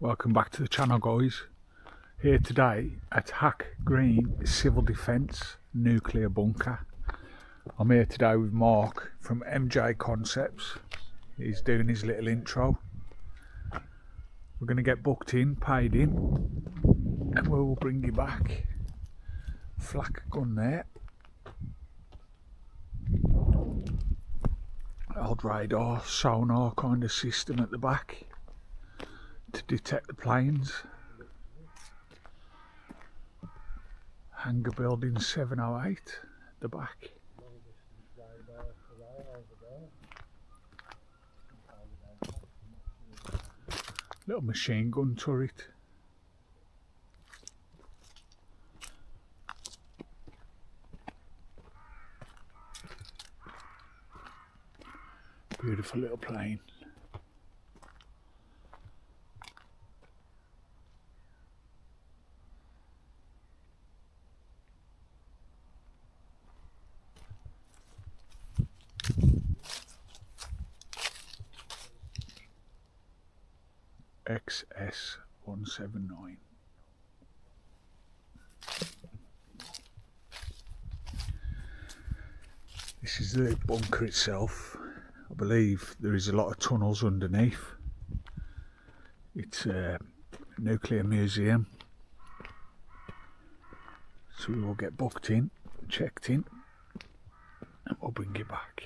Welcome back to the channel, guys. Here today at Hack Green Civil Defence Nuclear Bunker. I'm here today with Mark from MJ Concepts. He's doing his little intro. We're going to get booked in, paid in, and we will bring you back. Flak gun there. Old radar, sonar kind of system at the back to detect the planes. Hangar building 708 at the back. Little machine gun turret. Beautiful little plane. XS179. This is the bunker itself. I believe there is a lot of tunnels underneath. It's a nuclear museum. So we will get booked in, checked in, and we'll bring you back.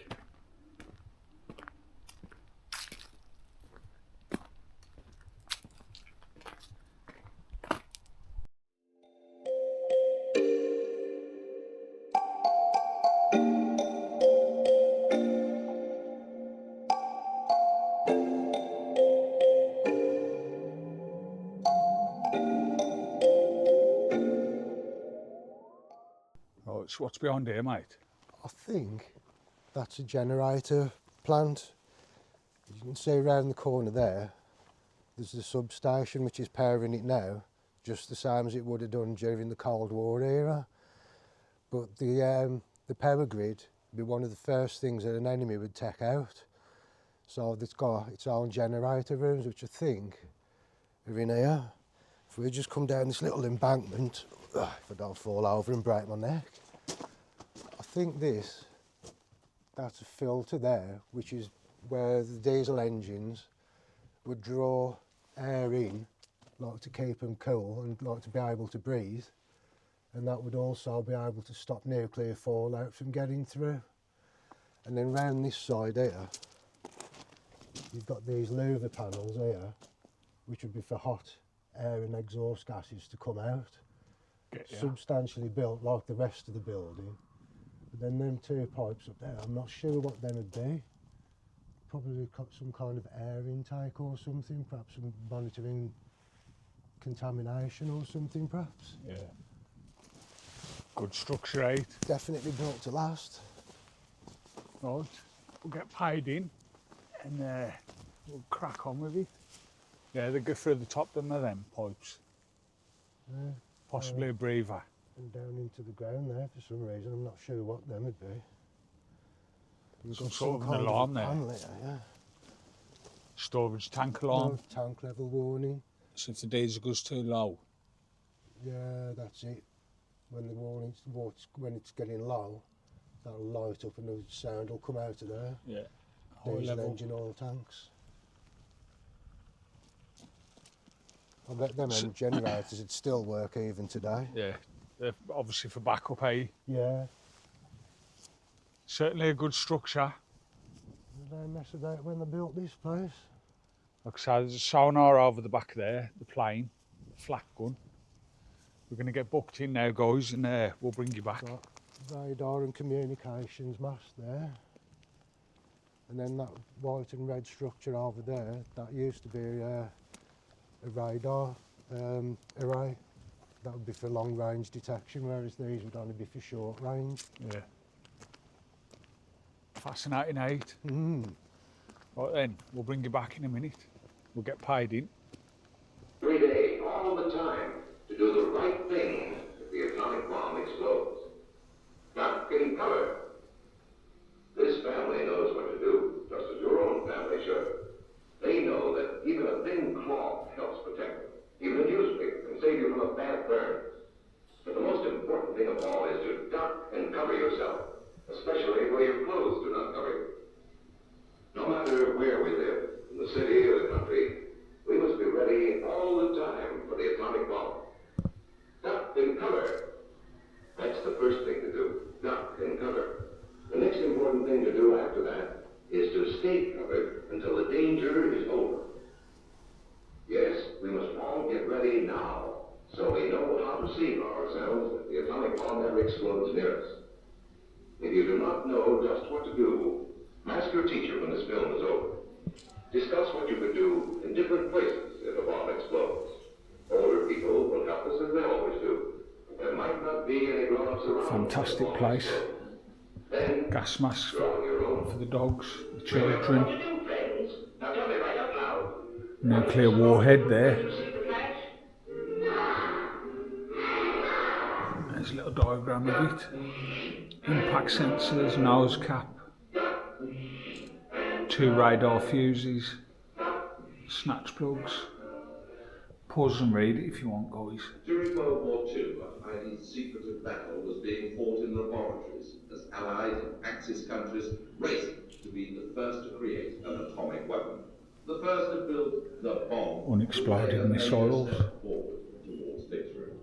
Right, so what's behind here, mate? I think that's a generator plant. You can see around the corner there, there's the substation which is powering it now, just the same as it would have done during the Cold War era. But the power grid would be one of the first things that an enemy would take out. So it's got its own generator rooms, which I think are in here. If we just come down this little embankment, if I don't fall over and break my neck, I think that's a filter there, which is where the diesel engines would draw air in, like to keep them cool and like to be able to breathe, and that would also be able to stop nuclear fallout from getting through. And then round this side here, you've got these louver panels here, which would be for hot air and exhaust gases to come out. Substantially built like the rest of the building. But then them two pipes up there, I'm not sure what them would be. Probably got some kind of air intake or something, perhaps some monitoring contamination or something perhaps. Yeah. Good structure, eh? Definitely built to last. Right, we'll get paid in and we'll crack on with it. Yeah, they go through the top of them pipes. Yeah, Possibly a breather. and down into the ground there for some reason, I'm not sure what them would be. We've Some got sort of an kind alarm a there. panel here, yeah. Storage tank alarm. No, tank level warning. So if the diesel goes too low. Yeah, that's it. When the warning's, when it's getting low, that'll light up and the sound will come out of there. Yeah. High Diesel level. engine oil tanks. I bet them generators would still work even today. Yeah. They're obviously for backup, eh? Yeah. Certainly a good structure. Did they mess about when they built this place? Like I say, there's a sonar over the back there, the plane, the flak gun. We're going to get booked in now, guys, and we'll bring you back. Got radar and communications mast there. And then that white and red structure over there, that used to be a radar array. That would be for long range detection, whereas these would only be for short range. Yeah. Fascinating, eh? Mm. Right then, we'll bring you back in a minute. We'll get paid in. Every day, all the time, to do the right thing if the atomic bomb explodes. Not getting covered. This family knows what to do, just as your own family should. They know that even a thin cloth helps protect like burns. But the most important thing of all is to duck and cover yourself, especially where your clothes do not cover you. No matter where we live, in the city or the country, we must be ready all the time for the atomic bomb. Duck and cover. That's the first thing to do. Duck and cover. The next important thing to do after that is to stay covered until the danger is over. Yes, we must all get ready now, so we know how to save ourselves if the atomic bomb ever explodes near us. If you do not know just what to do, ask your teacher when this film is over. Discuss what you could do in different places if a bomb explodes. Older people will help us as they always do. There might not be any grown-ups around. Fantastic place. Then, Gas masks draw your own. for the dogs, the children. What to do, friends? Now tell me right out loud. Nuclear warhead there. There's a little diagram of it. Impact sensors, nose cap, 2 radar fuses, snatch plugs. Pause and read it if you want, guys. During World War II, a highly secretive battle was being fought in laboratories as Allied and Axis countries raced to be the first to create an atomic weapon. The first to build the bomb. Unexploded missiles. Forward towards victory.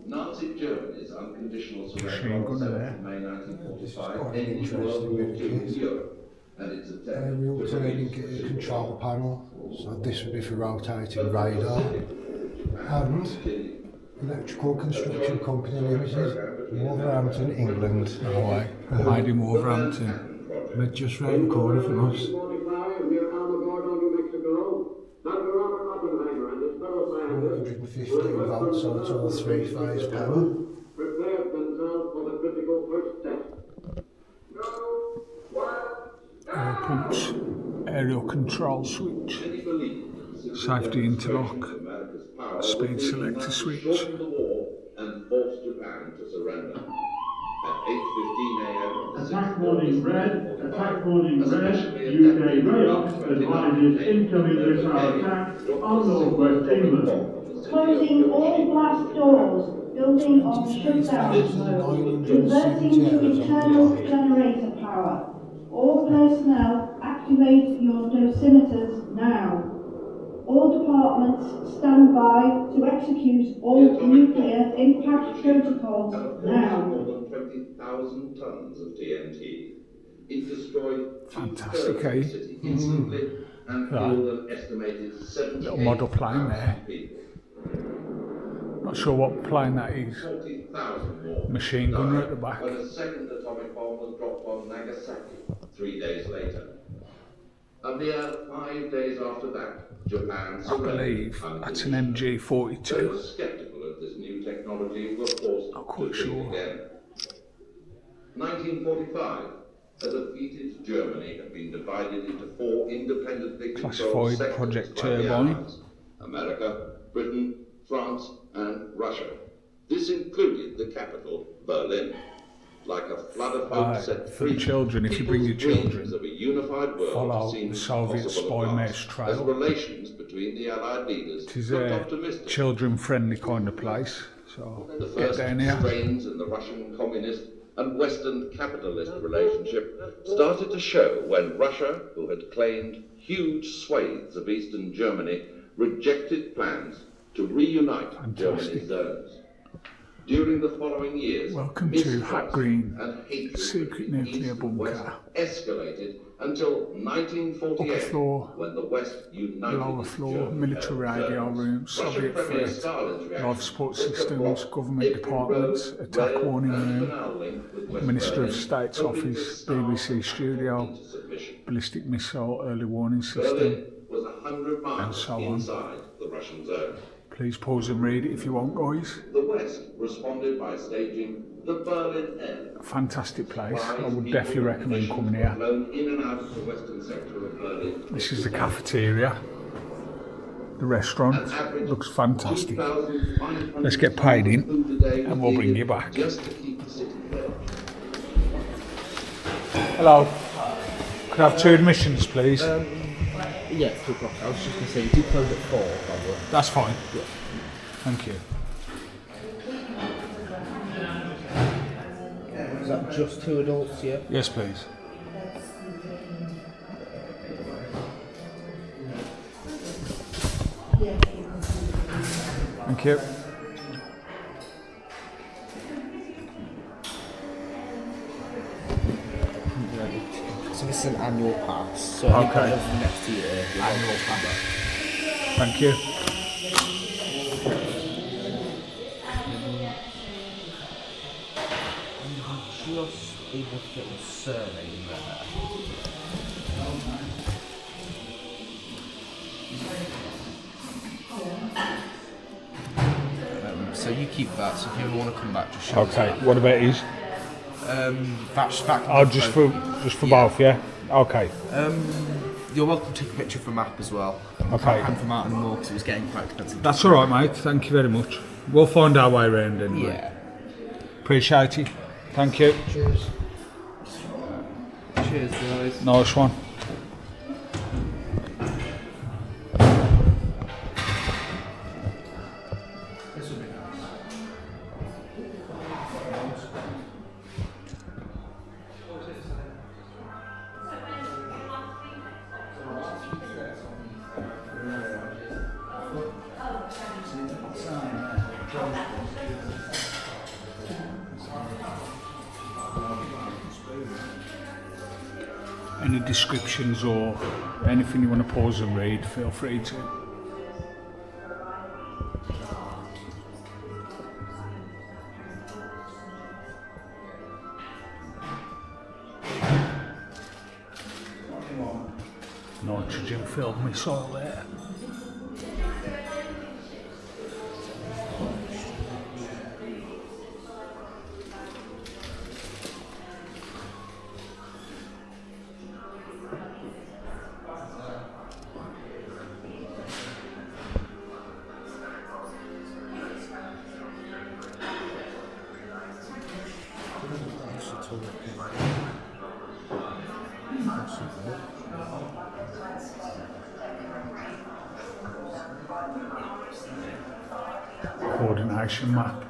Nazi Germany's unconditional surrender Machine on gunner there. May 1945 quite an ended World interesting War bit of II in kit. Europe and its attempt Real to turning release control panel, so this would be for rotating radar. And Electrical Construction Company Limited, Wolverhampton, England. No way. Made in Wolverhampton. We're just round the corner from us. Near Alamogordo, New Mexico. Dr. Robert Oppenheimer and his fellow scientists 115 volts, so it's all 3-phase power. prepared themselves for the critical first test. Air pumps, aerial control switch, Many believe that safety interlock, America's power speed would be selector enough to switch. shorten the war and force Japan to surrender. At 8:15 a.m. Attack warning red, attack warning red, UK RAOC advises incoming missile attack on northwest England. Closing all blast doors, building on shutdown mode, reverting to internal generator power. All personnel, activate your dosimeters now. All departments stand by to execute all nuclear impact protocols now. More than 20,000 tons of TNT. It destroyed Fantastic, 2/3 of the eh? city instantly and Yeah. killed an estimated 78,000 Little model plane there. people. Not sure what plane that is. 40,000 more Machine gunner at the back. when a second atomic bomb was dropped on Nagasaki 3 days later. A mere 5 days after that, Japan I believe that's an Those MG42. skeptical of this new technology were forced Not quite to think sure. again. 1945, a defeated Germany had been divided into 4 independently controlled Classified sectors Project by the Turbine. Allies: America, Britain, France, and Russia. This included the capital, Berlin. Like a flood of hope Right, set for the free, children, if you bring your people's dreams children, of a unified world follow seemed the Soviet impossible spy at mesh last, trail. as relations between the Allied leaders It is looked a optimistic. children-friendly kind of place, so The get first down here. strains in the Russian communist and Western capitalist relationship started to show when Russia, who had claimed huge swathes of eastern Germany, rejected plans to reunite Fantastic. Germany's zones. During the following years, Welcome to mistrust Hat Green, and hatred secret between nuclear East and bunker. West escalated until 1948, Upper floor, when the West united lower its floor, German military held radio zones. room, Russian Soviet Premier threat, Stalin's reaction life support was to systems, block government every departments, road, attack rail, warning and room, canal link with West Minister of Berlin, State's hoping to office, starve BBC Japan studio, into submission. ballistic missile early warning system. Berlin was 100 miles so on. inside the Russian zone. Please pause and read it if you want, guys. The West responded by staging the Berlin Air. Fantastic place. I would definitely recommend coming here. Flown in and out of the western sector of Berlin. This is the cafeteria. The restaurant looks fantastic. Let's get paid in and we'll bring you back. Just to keep the city there. Hello. Could I have 2 admissions, please? Yeah, 2 o'clock. I was just going to say, we do close at 4, probably. That's fine. Yeah. Thank you. Is that just 2 adults, yeah? Yes, please. Thank you. So this is an annual pass. So Okay. Next year, annual pass. Thank you. Just able to get the survey in there. So you keep that. So if you ever want to come back, just show us Okay. that. What about these? That's fact. Oh, just for both, yeah. Okay. You're welcome to take a picture for map as well. Okay. Can't come out anymore because it was getting quite expensive. That's all right, mate. Thank you very much. We'll find our way around anyway. Yeah. Appreciate it. Thank you. Cheers. Cheers, guys. Nice one. Any descriptions or anything you want to pause and read, feel free to. Nitrogen filled missile there. Coordination map.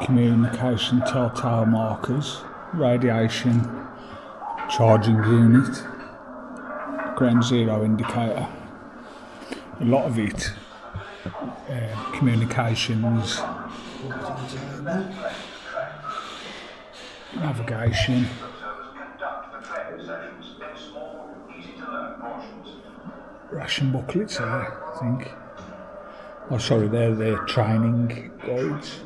Communication telltale markers, radiation charging unit, ground zero indicator. A lot of it, communications, navigation. Ration booklets there, I think. Oh, sorry, they're their training guides.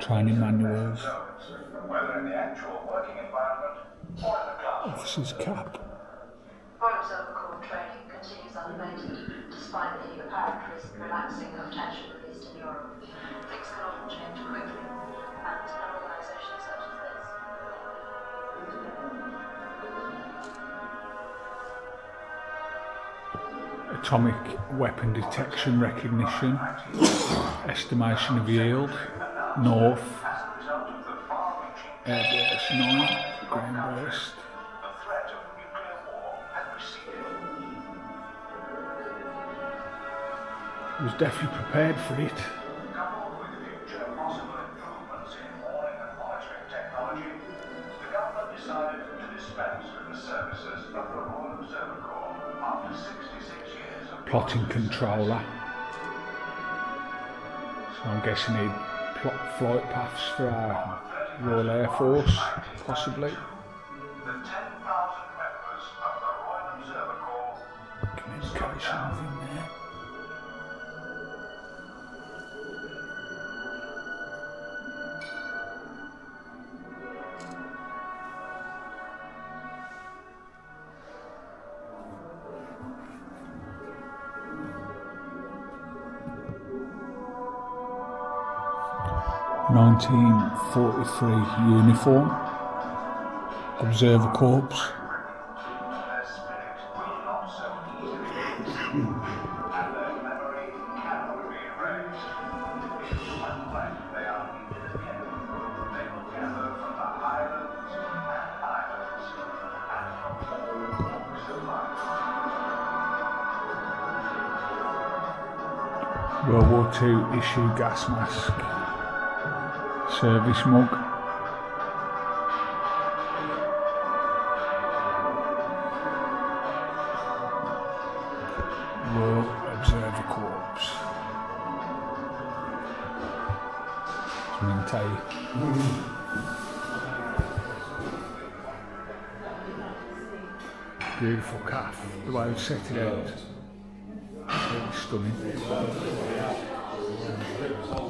Training manuals. Officer's cap. Royal Observer Corps training continues unabated, despite the apparent relaxing of tension released in Europe. Things can often change quickly, and an organisation such as this. Atomic weapon detection recognition. Estimation of yield. North. Airburst 9. Ground burst. Was definitely prepared for it. Coupled with future possible improvements in mooring and monitoring technology, the government decided to dispense with the services of the Royal Observer Corps after 66 years of Plotting controller. So I'm guessing he'd plot flight paths for our Royal Air Force, possibly. the 10,000 members of the Royal Observer Corps. Communications in there. 1943 uniform, Observer Corps. World War II issue gas mask, service mug, Royal Observer Corps. So I'm going to tell you. Beautiful calf, the way they set it out. Really stunning.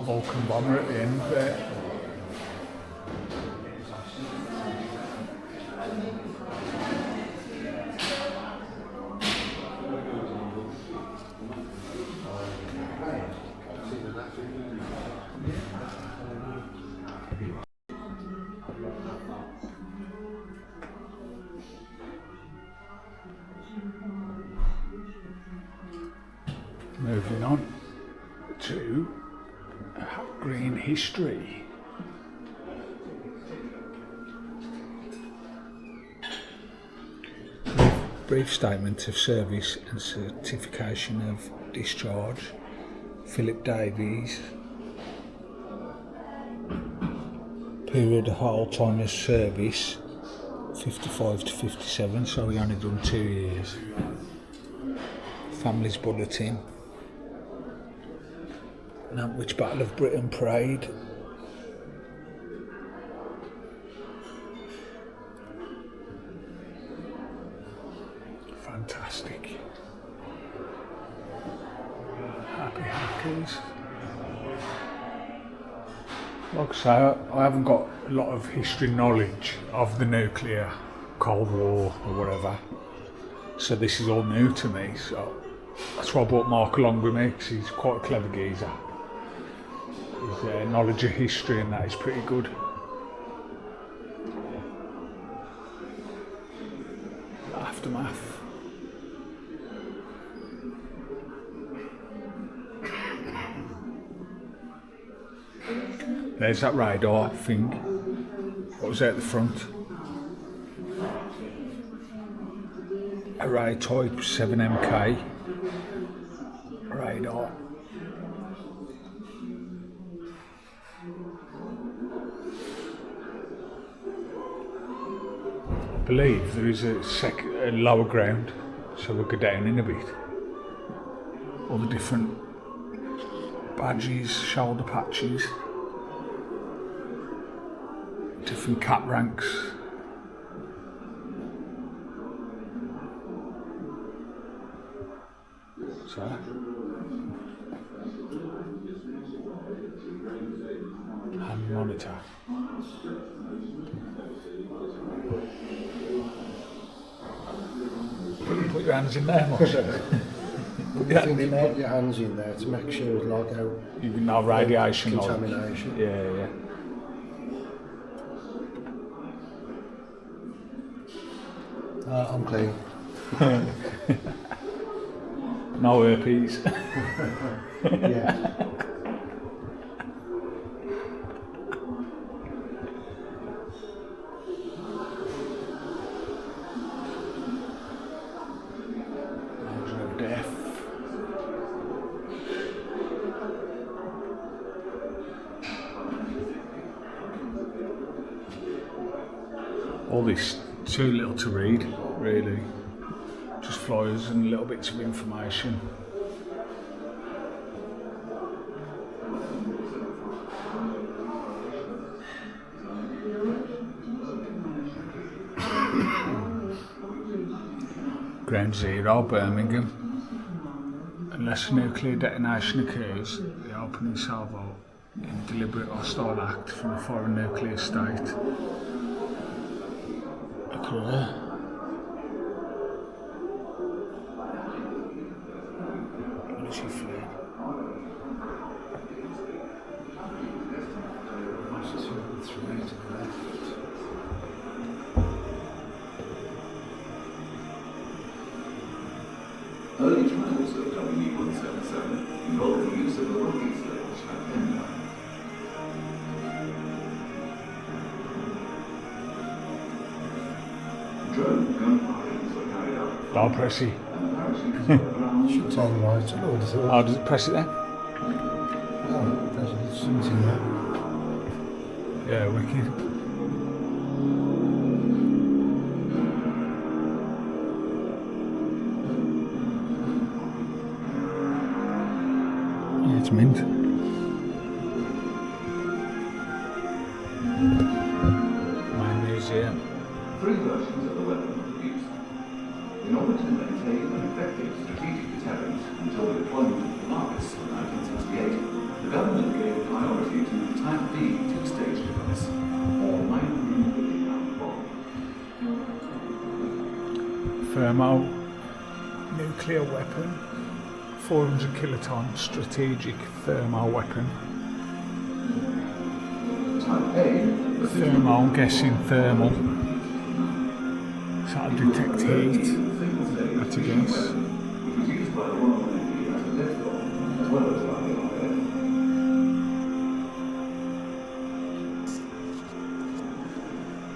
Vulcan bomber at the end there. Moving on to Green history. Brief statement of service and certification of discharge. Philip Davies. Period of whole time of service 55 to 57, so he only done 2 years. Family's bulletin. Which Battle of Britain Parade. Fantastic. Happy hackers. Like I say, I haven't got a lot of history knowledge of the nuclear Cold War or whatever, so this is all new to me, so that's why I brought Mark along with me, because he's quite a clever geezer. His knowledge of history and that is pretty good. Aftermath. There's that radar thing. What was there at the front? Array type 7MK radar. I believe there is a lower ground, so we'll go down in a bit. All the different badges, shoulder patches, different cap ranks. So, hand monitor. Put your hands in there, Marcel. Put your hands in there to make sure like how you know radiation contamination. Yeah. I'm clean. No herpes. Yeah. Death. All this too little to read, really. Just flyers and little bits of information. Ground Zero, Birmingham. Unless a nuclear detonation occurs, the opening salvo in deliberate hostile act from a foreign nuclear state occur. Military flag. Early trials of WE-177 involved the use of a rocket sledge at Penryn. Drone gun firings were carried out. Don't press it. Should turn right, I would have thought. How does it press it then? Oh, there's something there. Yeah, wicked. Yeah, it's mint. My museum. 3 versions of the weapon were produced. In order to maintain an effective strategic deterrent until the deployment of Polaris in 1968, the government gave priority to the Type D 2-stage device, or 950-pound bomb. Thermal nuclear weapon. 400 kiloton strategic thermal weapon. Type A, Thermal, I'm guessing thermal. So that'll detect heat. That's a guess. which was used by the Royal Navy as a death bomb, as well as by the RAF.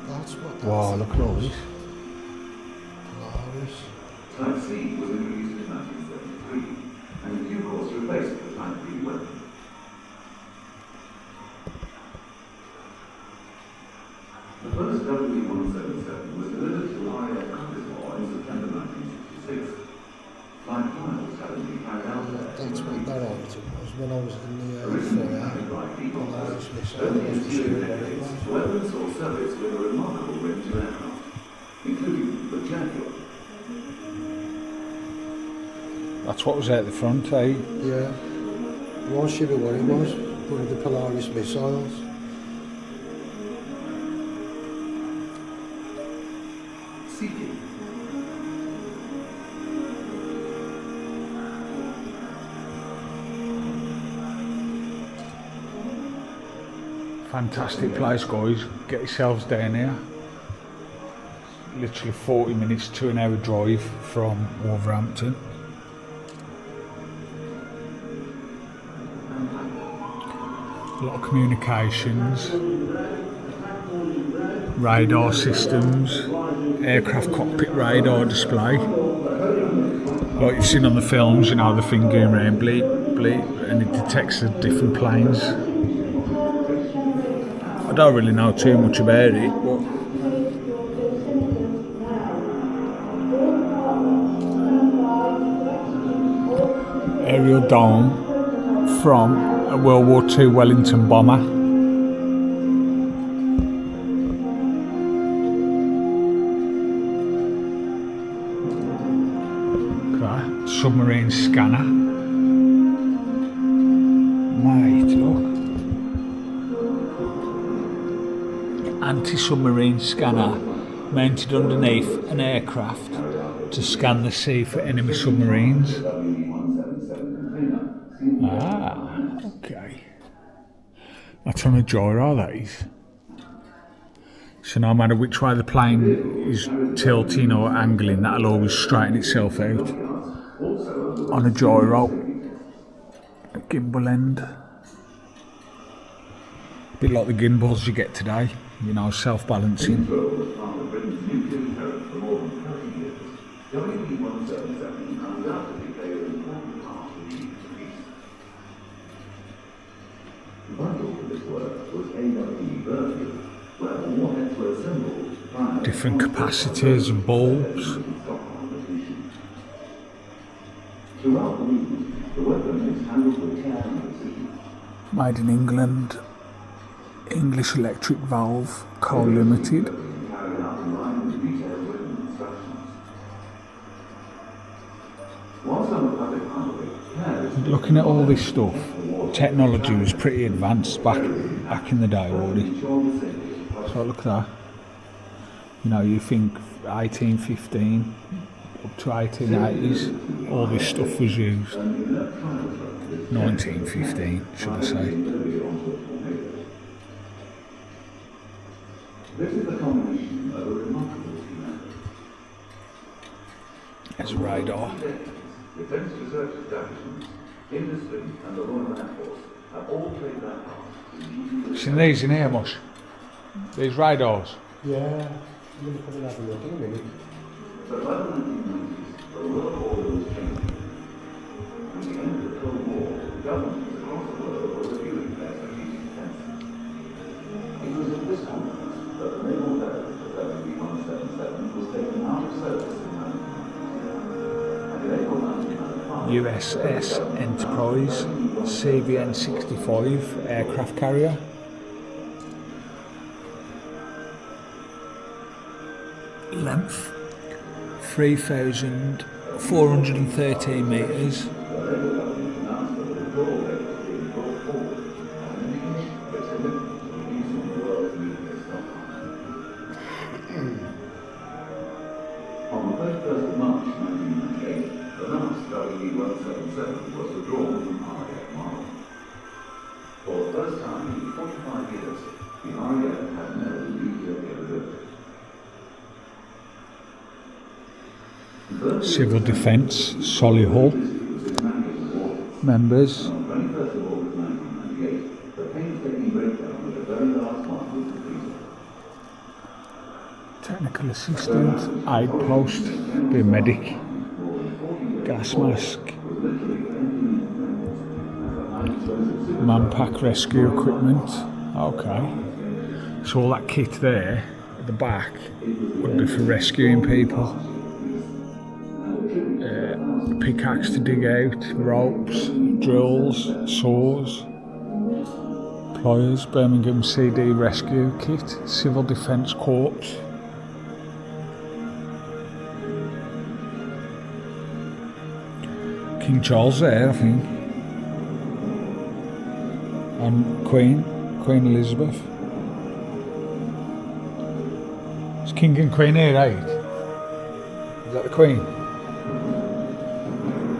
That's what that's Wow, look at all this. Polaris. Type C was introduced in 1973, and in due course replaced the Type B weapon. The first WE-177 was delivered to RAF Cottesmore in September 1966. Flight trials having been carried out there. That's what that item was when I was in the Originally foyer. carried by people Polaris missile, I early wasn't sure ensuing what it decades, was. the weapon saw service with a remarkable range of aircraft, including the Jaguar. That's what was at the front, eh? Yeah. I wasn't sure what it was. One of the Polaris missiles. Seeking. Fantastic place, guys. Get yourselves down here. Literally 40 minutes to an hour drive from Wolverhampton. A lot of communications, radar systems, aircraft cockpit radar display. Like you've seen on the films, you know, the thing going around bleep, bleep, and it detects the different planes. I don't really know too much about it, but aerial dome from a World War II Wellington bomber. Look at that, submarine scanner. Mate, look. Anti-submarine scanner mounted underneath an aircraft to scan the sea for enemy submarines. Ah, okay. That's on a gyro, that is. So no matter which way the plane is tilting or angling, that'll always straighten itself out. On a gyro. A gimbal end. Bit like the gimbals you get today, you know, self-balancing. Different capacitors and bulbs. Made in England. English Electric Valve Co Limited. Looking at all this stuff, technology was pretty advanced back in the day already. So look at that. You know, you think 1815 up to 1880s, all this stuff was used. 1915, should I say. This is the combination of a remarkable human. There's radar. defence research establishments, industry and the Royal Air Force have all played their part. Seen these in here much? These radars? Yeah, I'm going to come and have a look in a minute. But by the 1990s, the world order was changing. At the end of the Cold War, governments across the world were reviewing their strategic defence. It was at this conference that the naval veteran of WV-177 was taken out of service in 1990. And in April 1995, USS Enterprise CVN-65 aircraft carrier. Length 3,413 metres. On the 31st of March 1998, the last WV-177 was withdrawn from RAF Marlow. For the first time in 45 years, the RAF had no nuclear capability. Civil Defence, Solihull. Members. On the 21st of August 1998, the painstaking breakdown of the very last one was completed. Technical assistant, aid post, be a medic, gas mask, manpack rescue equipment. Okay, so all that kit there at the back would be for rescuing people. Pickaxe to dig out, ropes, drills, saws, pliers, Birmingham CD rescue kit, Civil Defence Corps. King Charles there, I think, and Queen Elizabeth. It's King and Queen here, right? Is that the Queen?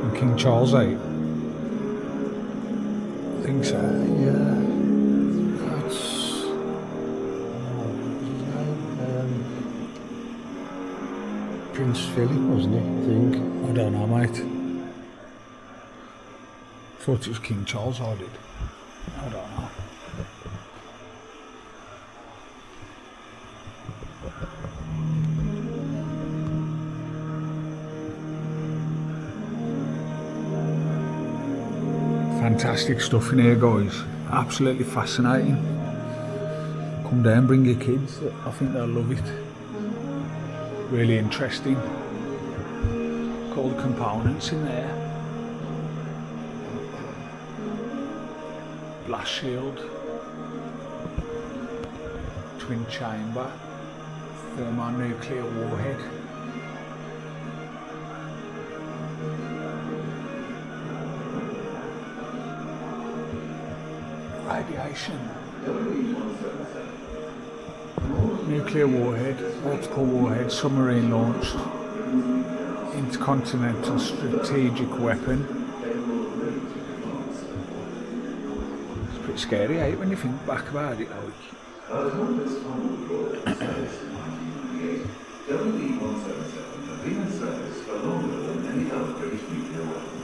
And King Charles VIII? I think so. Yeah. That's... Prince Philip, wasn't he? I think. I don't know, mate. Thought it was King Charles, I did. I don't know. Fantastic stuff in here, guys. Absolutely fascinating. Come down, bring your kids. I think they'll love it. Really interesting. Got all the components in there. Blast shield, twin chamber, thermonuclear warhead. Radiation. Nuclear warhead, multiple warhead, submarine launched, intercontinental strategic weapon. It's scary, eh, when you think back about it, like. WV-177 had been in service for longer than any other British nuclear weapon.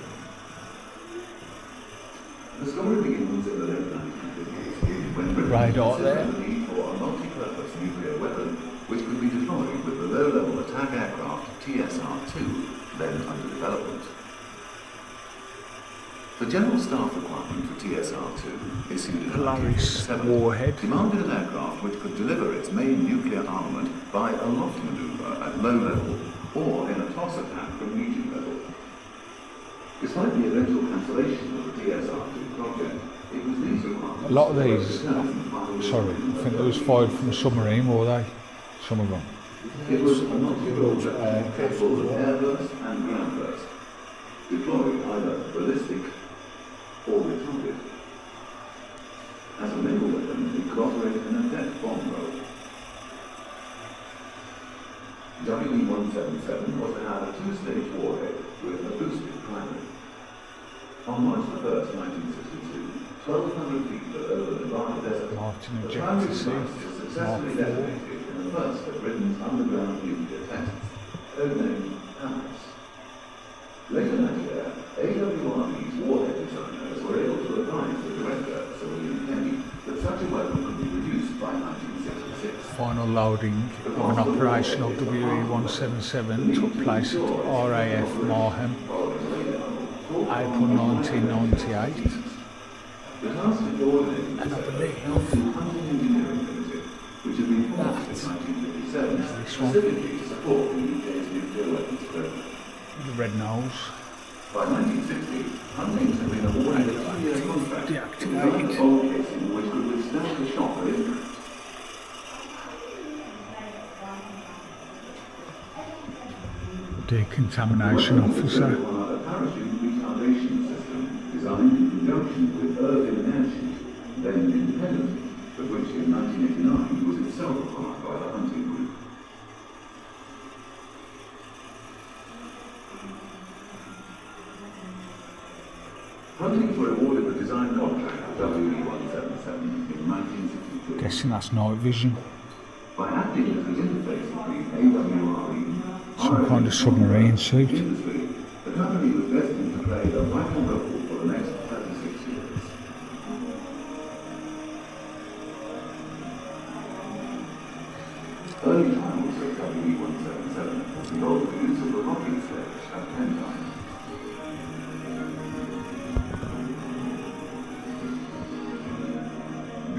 The story begins in the late 1950s when Britain considered the need for a multi-purpose nuclear weapon which could be deployed with the low-level attack aircraft TSR-2, then under development. The General Staff requirement for TSR-2, issued in Polaris 1957, warhead, demanded an aircraft which could deliver its main nuclear armament by a loft maneuver at low level or in a toss attack from medium level. Despite the eventual cancellation of the TSR-2 project, it was these requirements... a lot of these, sorry, I think there was 5 from a submarine, were they? Some of them. It was a multi-role capable of air burst and ground burst, deployed either ballistic or retarded. As a naval weapon, it could operate in a death bomb role. WV-177 was to have a 2-stage warhead with a boosted primary. On March 1st, 1962, 1,200 feet below the Nevada desert, Martin the ejector primary seat, device was successfully detonated in the first of Britain's underground nuclear tests, codenamed PAMAS. Later that Manager, AWRB's warhead designers were able to advise the director, Sir William Penny, that such a weapon could be produced by 1966. Final loading of an operational WE-177 took place at RAF Marham, April 1998. The task of coordinating And I believe Hunting Engineering Limited, which had been formed in 1957, this one, specifically to support the UK's nuclear weapons program. the red nose, By 1960, Hunting's had been awarded a 2-year contract to design deactivated. a bolt casing which could withstand the shock of impact. Decontamination officer. A parachute retardation system designed in conjunction with Irvine Airship, then independently, but which in 1989 was itself acquired by the Hunting Group. Hunting were awarded the design contract for WE-177 in 1962. Guessing that's night vision. By acting as the interface between AWRE, Some kind of submarine suit. industry, the company was destined to play a vital role for the next 36 years. Early trials of WE-177 involved the use of the rocket sledge at 10 times.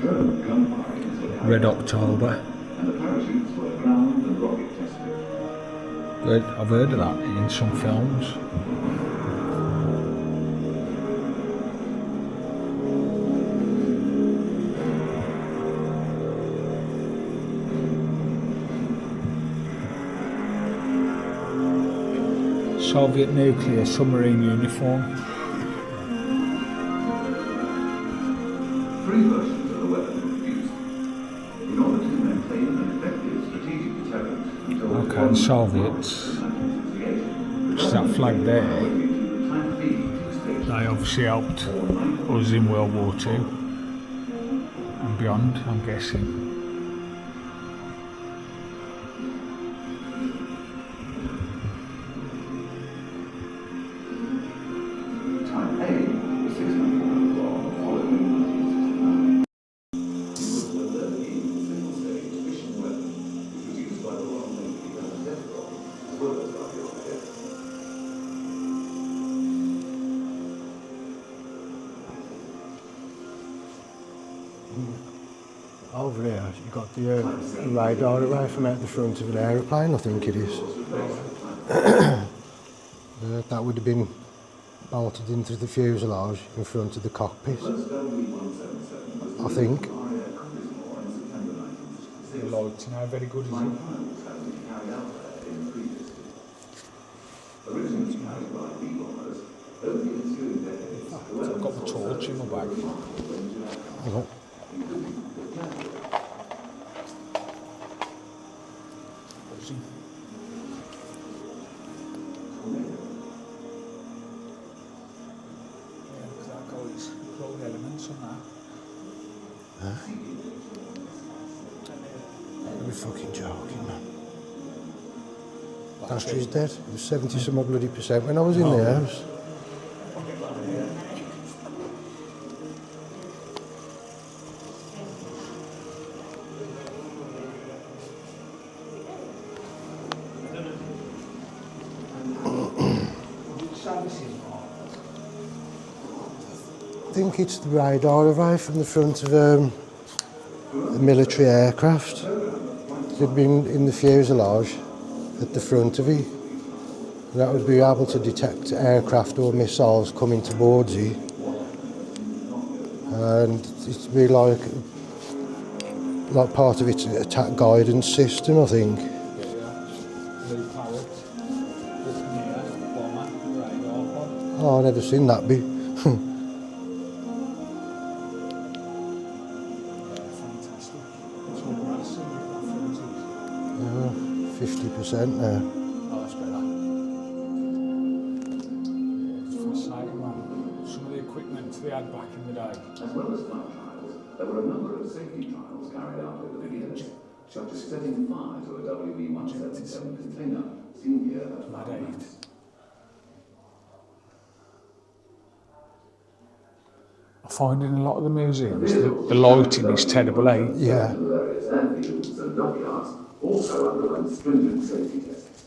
Drone gunfightings were carried Red out, October. and the parachutes were ground and rocket tested. I've heard of that in some films. Soviet nuclear submarine uniform. Three versions of the weapon were produced in order to maintain an effective strategic deterrent until Okay, the Soviets, which is that flag there, they obviously helped us in World War II and beyond, I'm guessing. Type A was 600 long, followed in 1969. It was the Lerkin single-stage fission weapon, which was used by the Royal Navy as a death bomb, as well as by the RAF. Over here, you've got the radar array from out the front of an aeroplane, I think it is. That would have been bolted into the fuselage in front of the cockpit, I think. The lighting, how very good is it? I've got the torch in my bag. Hang on. Yeah, because that goes cloud elements on that. You're fucking joking, man. Battery's dead. It was 70 some odd bloody % when I was in the house. I think it's the radar array from the front of a military aircraft. It had been in the fuselage at the front of it. That would be able to detect aircraft or missiles coming towards it. And it'd be like part of its attack guidance system, I think. Blue parrot, buccaneer, bomber, radar pod. Oh, I've never seen that be. Fantastic. It's all brass and that 50% now. Oh, that's better. Yeah, it's fascinating, man. Some of the equipment they had back in the day. As well as flight trials, there were a number of safety trials carried out over the years, such as setting fire to a WE-177 container seen here at Mad Mad 8. I find in a lot of the museums the lighting is terrible, eh? Yeah. Areas, airfields and dockyards also underwent stringent safety tests.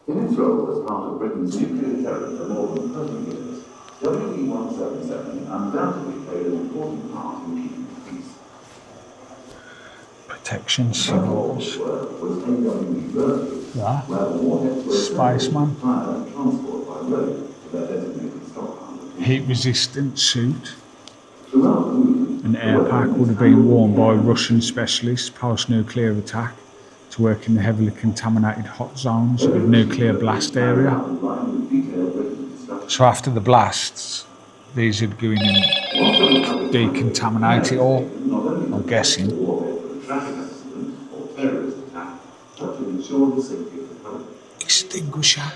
In its role as part of Britain's nuclear terror for more than 30 years, WE-177 undoubtedly played an important part in keeping the peace. Protection signals. Was AWE Berkeley, Yeah. where the warheads were Spaceman. fire and transport by road to their designated stockpile. Heat resistant suit. Throughout the movement, An air pack would have been worn by Russian specialists post-nuclear attack to work in the heavily contaminated hot zones of nuclear blast area. So after the blasts, these would go in and decontaminate it all, I'm guessing. traffic accident or terrorist attack, but to ensure the safety of the public. Extinguisher.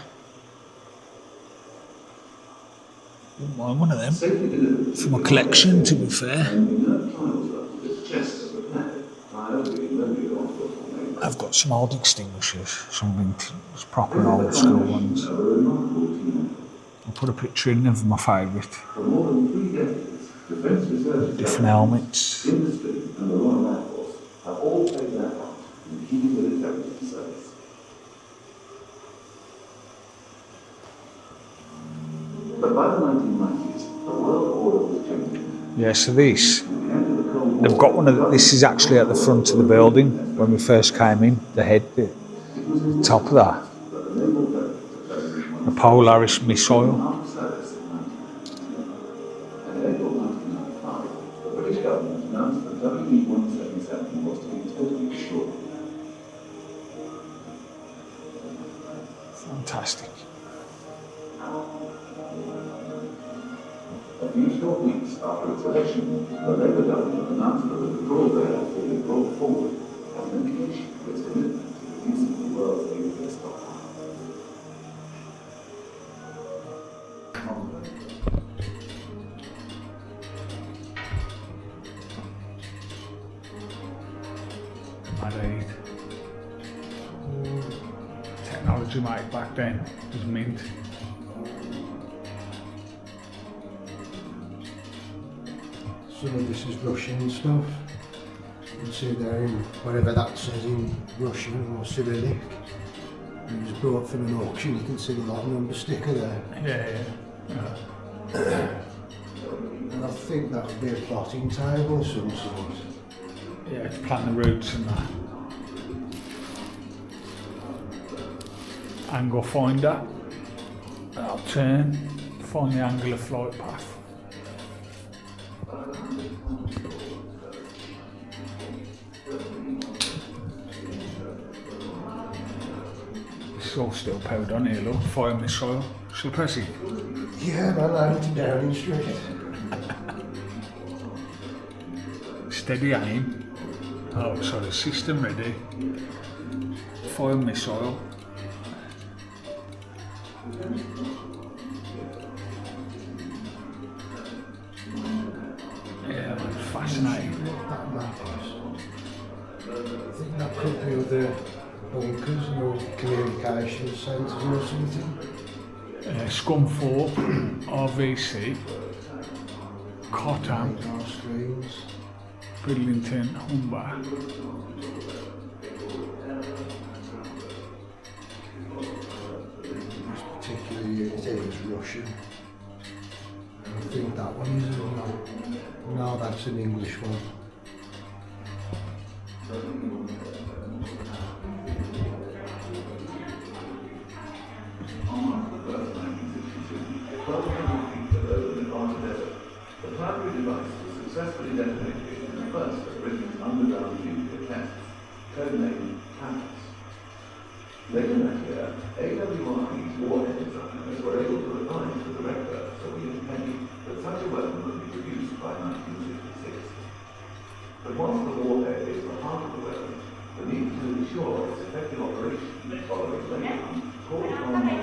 Wouldn't mind one of them. Safely delivered For my collection, to be fair. and inert trials run with chests repaired prior to being loaded onto a tornado. I've got some old extinguishers, some vintage, proper old school ones. A remarkable team. I'll put a picture in of my favourite. For more than 3 decades, defence research, Different helmets. industry and the Royal Air Force have all played their part in keeping the intelligence service. But by the 1990s, the world order was changing. Yeah, so these, At the end of the Cold they've War, got one of the, this is actually at the front of the building when we first came in, the head bit, top of that, but the naval veterans a Polaris missile. armed service in 1992. And in April 1995, the British government announced that WE-177 was to be totally destroyed. Fantastic. A few short weeks after its election, the Labour government announced that the withdrawal thereof would be brought forward as an indication of its commitment to reducing the world's nuclear stockpile. Mad 8. Technology, mate, back then was mint. Some of this is Russian stuff. You can see there in whatever that says in Russian or Cyrillic. It was brought from an auction. You can see the lot number sticker there. Yeah. And I think that would be a plotting table of some sort. Yeah, to plan the routes and that. Angle finder. I'll turn, find the angle of flight path. This is all still powered on here, look. Fire missile. Shall I press it? Yeah, man, I went to Downing Street. Steady aim. Oh, sorry, system ready. Fire missile. Yeah, that's fascinating. That map is. I think that could be other bunkers or communication centres or something. Scunthorpe, RVC, Cottam, Radar screens. Bridlington, Humber. This particular unit here is Russian. I think that one is as well. No, that's an English one. The primary device was successfully detonated in the first of Britain's underground nuclear tests, codenamed Campus. Later that year, AWRP's warhead designers were able to advise the director, Sir William Penny, that such a weapon would be produced by 1966. But whilst the warhead is the heart of the weapon, the need to ensure its effective operation following later called on the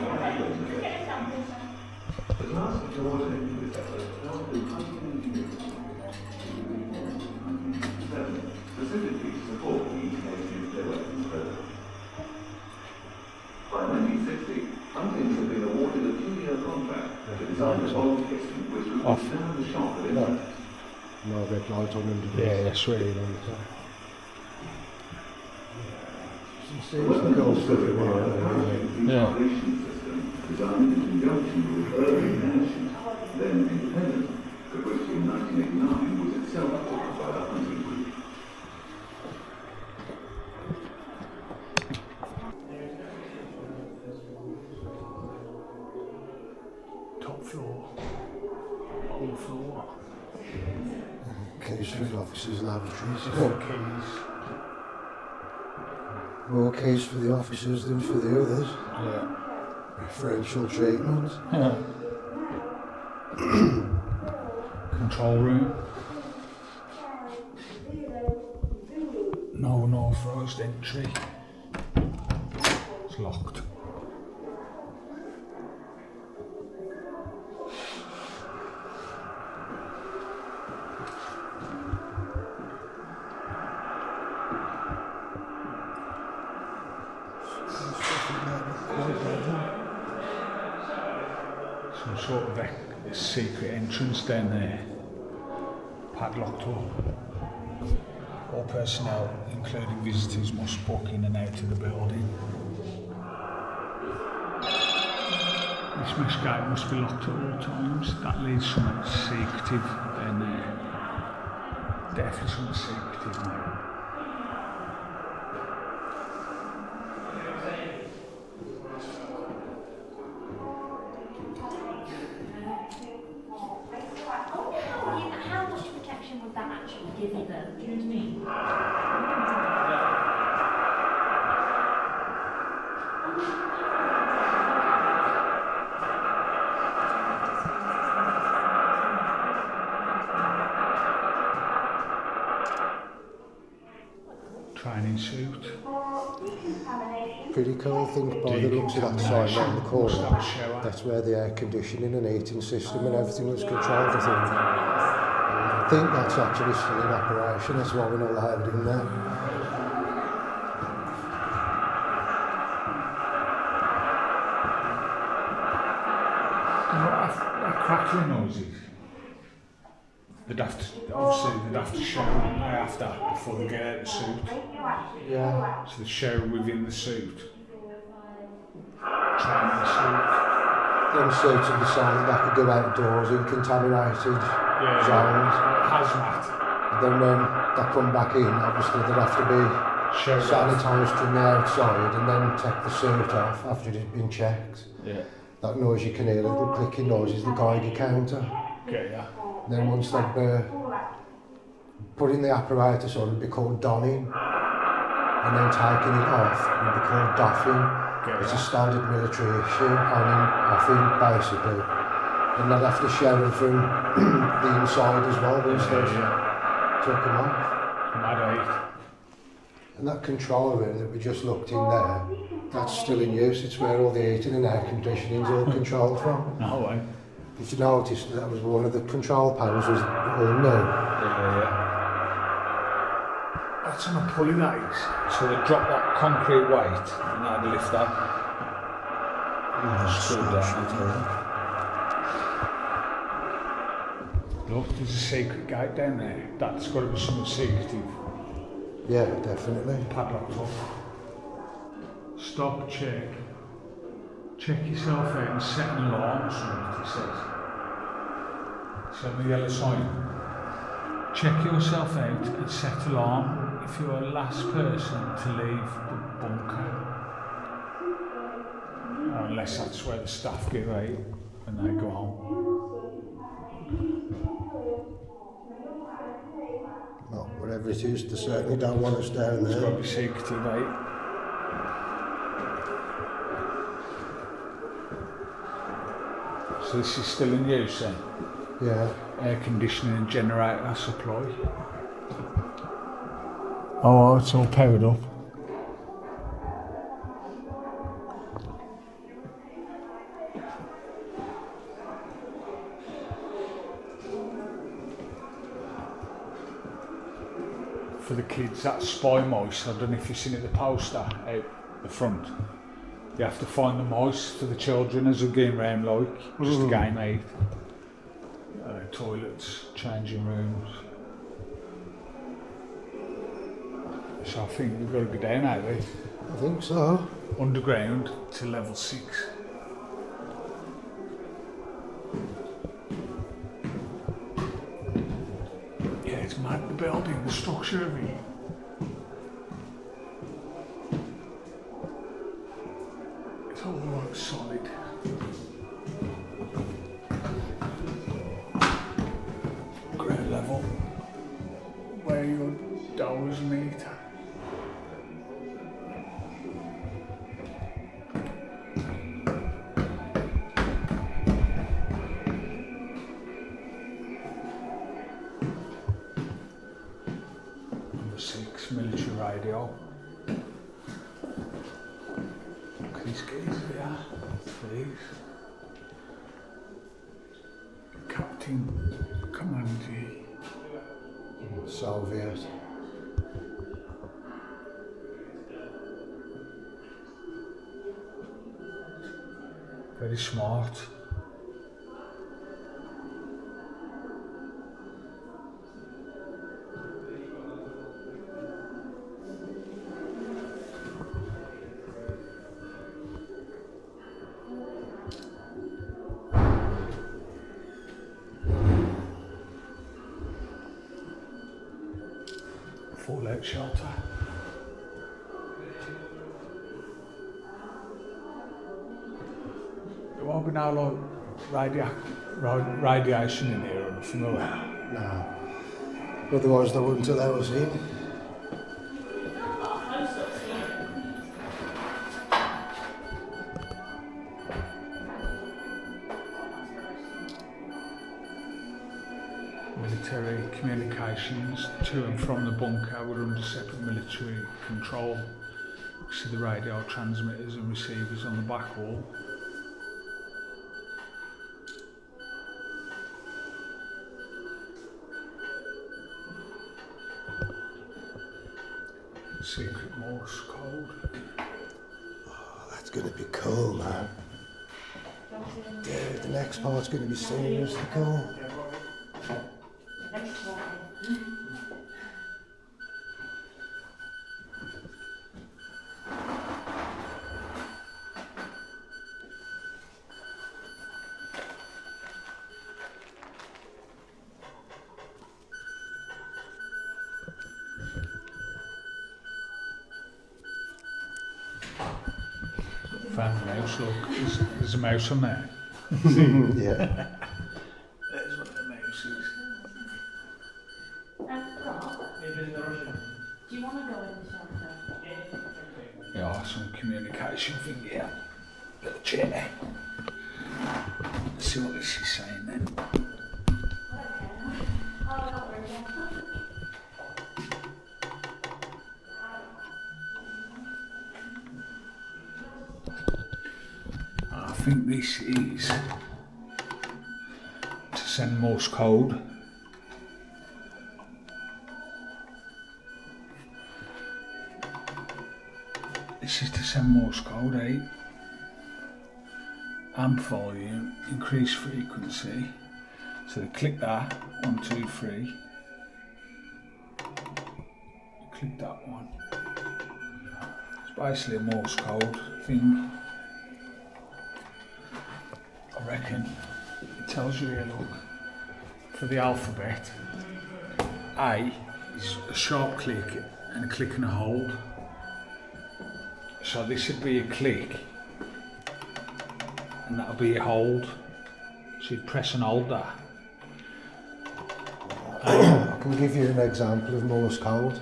the task of coordinating this effort fell to Hunting Engineering, specifically to support the UK's nuclear weapons program. By 1960, Off. No red light on underneath. Yeah, sweet. Seems some cool stuff in here. Yeah. Designed in conjunction with early nations, then independent, but which in 1989 was itself occupied by the hunting group. Top floor. Bottom floor. Keys for the officers' lavatories. More keys. More keys for the officers than for the others. Yeah. Preferential treatment. Control room. No unauthorised entry. It's locked. Some sort of secret entrance down there. Padlocked up. All personnel, including visitors, must book in and out of the building. This mesh gate must be locked at all times. That leads something secretive down there. Definitely something secretive, mate. How much protection would that actually give you though? Do you know what I mean? Training suit. Pretty cool, think by the looks of that sign around the corner. That's where the air conditioning and heating system and everything was controlled, I think that's actually still in operation, that's why we're not allowed in there. That crackling noises. They'd have to shower after before they get out of the suit. Yeah. So they shower within the suit. Training suit. Them suits are decided that could go outdoors in contaminated zones. Hazmat. And then when they come back in, obviously they'd have to be sanitised from the outside and then take the suit off after it had been checked. Yeah. That noise you can hear, the clicking noise is the Geiger counter. Okay, yeah. Then once they'd putting the apparatus on, it'd be called donning, and then taking it off would be called doffing. Okay, it's a standard military issue, on-in, off-in, basically. And they'd have to shower from the inside as well once they took them off. Mad eight. And that control room that we just looked in there, that's still in use. It's where all the heating and air conditioning is all controlled from. No way. If you noticed, that was one of the control panels was all new. Yeah. That's on a pulley, that is. So they drop that concrete weight and now they lift that. Screw down. Look, there's a secret gate down there. That's got to be something secretive. Yeah, definitely. Padlocked up. Stop, check. Check yourself out and set an alarm, something it says. Set the yellow sign. Check yourself out and set alarm if you are the last person to leave the bunker. Unless that's where the staff get out when they go home. Well, whatever it is, they certainly don't want us down there. It's got to be secretive, mate. So this is still in use then? Yeah. Air conditioning and generator supply. Oh, it's all powered up. For the kids, that's Spy Moist. I don't know if you've seen it, the poster out the front. You have to find the mice for the children as we're going round like, just to gain 8. Toilets, changing rooms. So I think we've got to go down, haven't we? I think so. Underground to level 6. Yeah, it's mad, the building, the structure of it. It's all like solid. Ground level, where your doors meet. Number 6, military radio. Look at these guys here, please. Captain Commandy. Soviet. Very smart. Fallout shelter. There won't be no like radiation in here or nothing, will there? No. Otherwise they wouldn't allow us in. Military communications to and from the bunker were under separate military control. You see the radio transmitters and receivers on the back wall. Secret Morse code. Oh, that's going to be cool, man. Yeah, the next part's going to be seriously cool. Found a mouse, look. There's a mouse on there. Yeah. There's one of the mouses. Do you want to go in the shelter? Yeah, some communication thing here. Little chair. Let's see what this is saying then. I think this is to send Morse code. This is to send Morse code, 8. Amp volume, increase frequency. So they click that, 1, 2, 3. Click that one. It's basically a Morse code thing. I reckon it tells you here, look, for the alphabet, A is a sharp click and a click and a hold. So this would be a click and that'll be a hold. So you'd press and hold that. I can give you an example of Morse code.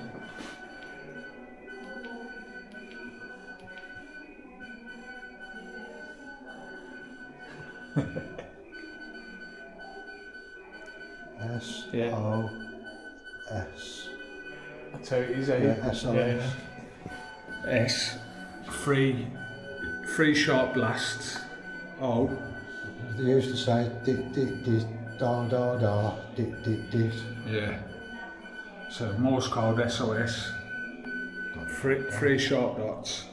S O S. That's how it is, eh? Yeah, SOS. S. Three sharp blasts. O. They used to say dit dit dit da da da dit dit dit. Yeah. So Morse code SOS. Three sharp dots.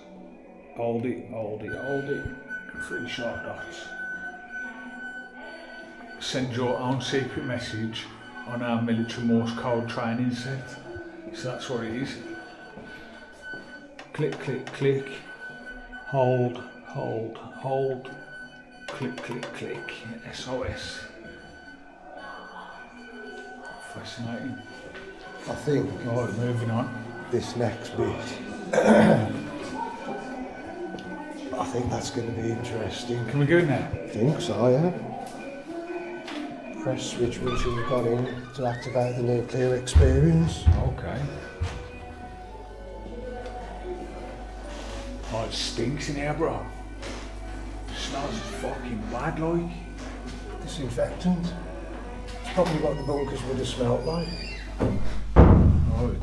Hold it. 3 short dots. Send your own secret message on our military Morse code training set. So that's what it is. Click. Hold. Click. SOS. Fascinating. I think Right, moving on. this next bit, I think that's going to be interesting. Can we go in there? I think so, yeah. Press switch once you've gone in to activate the nuclear experience. Okay. Oh, it stinks in here, bro. Smells fucking bad, like. Disinfectant. It's probably what the bunkers would have smelt like. Right.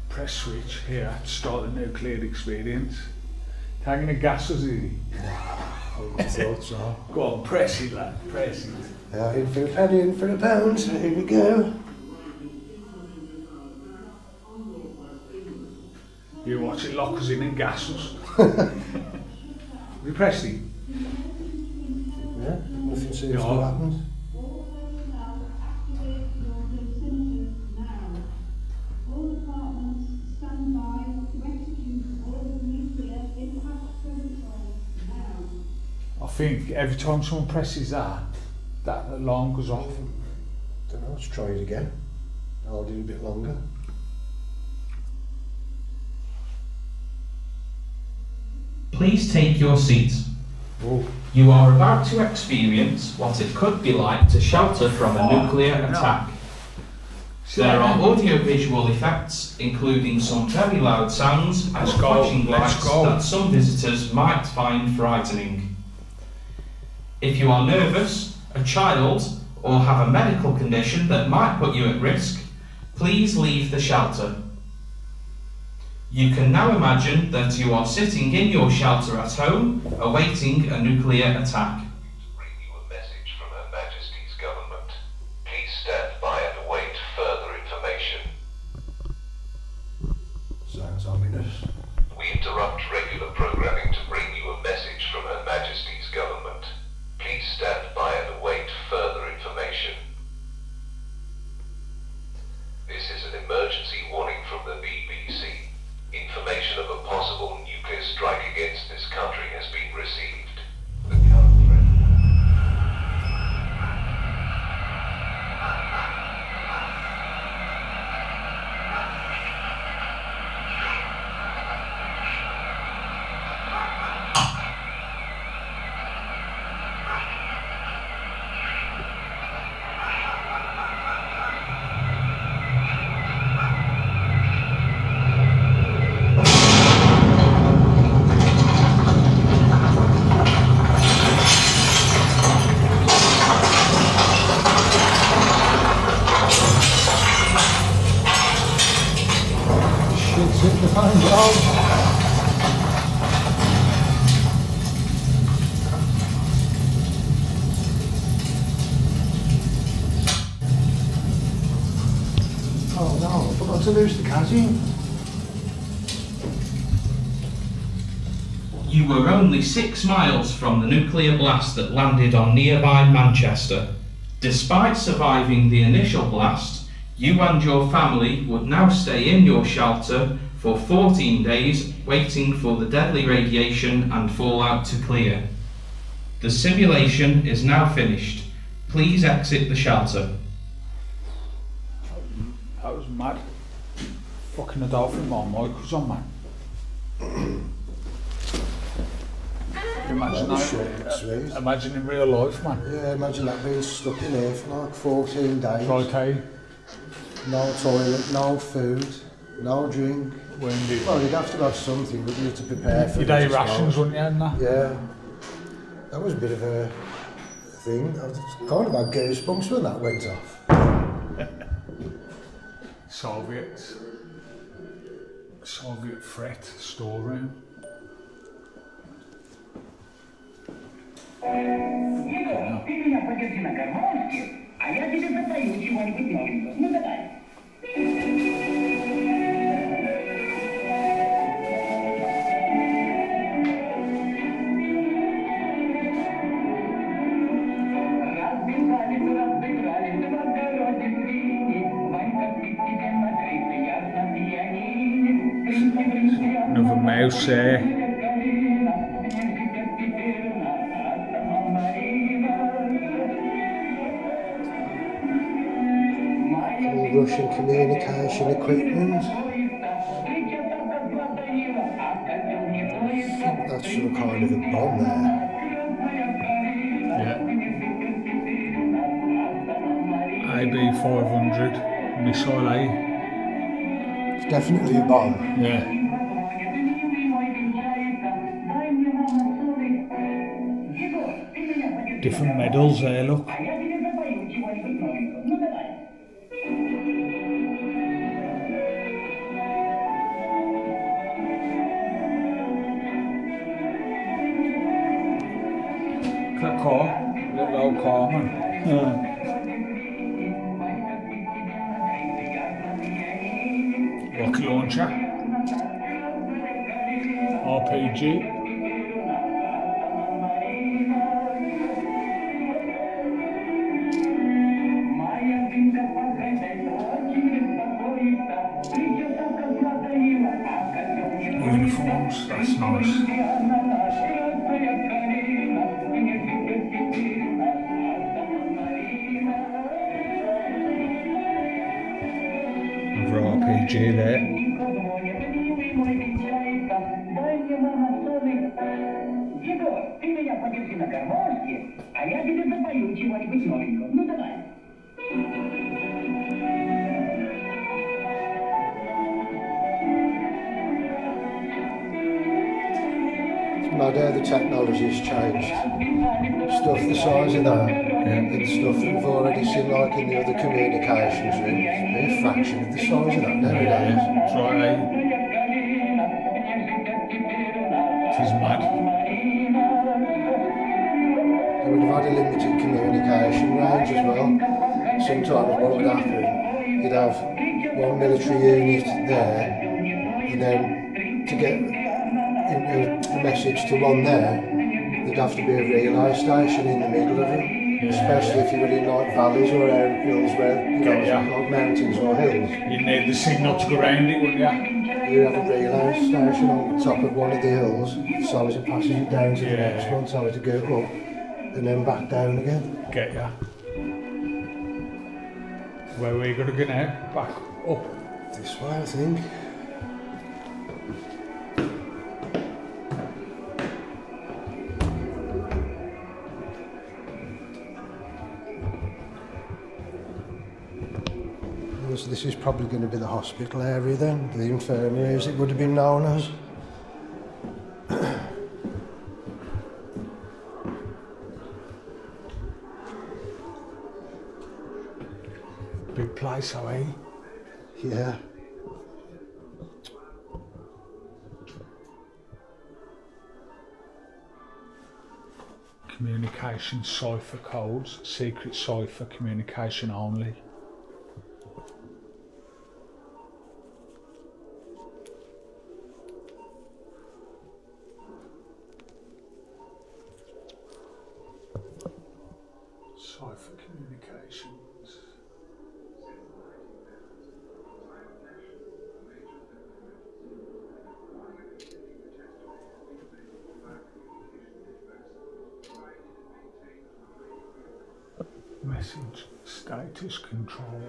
Press switch here to start the nuclear experience. Tagging the gases, is he? I would have thought so. Go on, press it, lad. Press it. In for a penny, in for a pound. Here we go. You watch it lock us in and gas us. We pressed it. Yeah, nothing seems Yeah. to have happened. All personnel activate your dosimeters now. All departments stand by to execute all the nuclear impact protocols now. I think every time someone presses that alarm goes off. Don't know, let's try it again. Hold it a bit longer. Please take your seat. Oh, You are about to experience what it could be like to shelter from a nuclear attack. There are audio-visual effects, including some very loud sounds and flashing lights that some visitors might find frightening. If you are nervous, a child, or have a medical condition that might put you at risk, please leave the shelter. You can now imagine that you are sitting in your shelter at home, awaiting a nuclear attack. Bring you a message from Her Majesty's government. Please stand by and await further information. sounds ominous. We interrupt regular programming to bring you a message from Her Majesty's government. Please stand by and await further information. This is an emergency warning from the BBC. Information of a possible nuclear strike against this country has been received. The current threat. Shit's hit the fan, dog. Oh no, I forgot to lose the caddy. You were only 6 miles from the nuclear blast that landed on nearby Manchester. Despite surviving the initial blast, you and your family would now stay in your shelter for 14 days, waiting for the deadly radiation and fallout to clear. The simulation is now finished. Please exit the shelter. That was mad. Fucking a dolphin while Mike was on, man. Imagine That was that. short and sweet. Imagine in real life, man. Yeah, imagine that being stuck in there for like 14 days. Right, hey? No toilet, no food, no drink. When did Well, you'd have to have something, wouldn't you, to prepare for your day it as well. rations, wouldn't you, and that? Yeah. That was a bit of a thing. I was kind of had goosebumps when that went off. Soviet threat storeroom. house there. All Russian communication equipment. I think that's some kind of a bomb there. Yeah. AB-500 missile, eh? It's definitely a bomb. Yeah. Different medals there, look. That car, little old car, man. Rocket launcher, RPG. Uniforms, that's nice. Another RPG there. No doubt the technology's changed. Stuff the size of that, and stuff that we've already seen like in the other communications room, it's a fraction of the size of that nowadays. That's right, eh? It is mad. They would have had a limited communication range as well. Sometimes what would happen, you'd have one military unit there, and then to get a message to one there, there'd have to be a relay station in the middle of it, especially if you were in like valleys or hills where you know, like mountains or hills. You'd need the signal to go round it, wouldn't you? You'd have a relay station on the top of one of the hills, so as it passes it down to the next one, so as to go up and then back down again. Get ya. Where are we going to go now? Back up. This way, I think. This is probably going to be the hospital area then, the infirmary as it would have been known as. Big place, oh, eh? Yeah. Communication cipher codes, secret cipher communication only. Cipher communications. Message status control.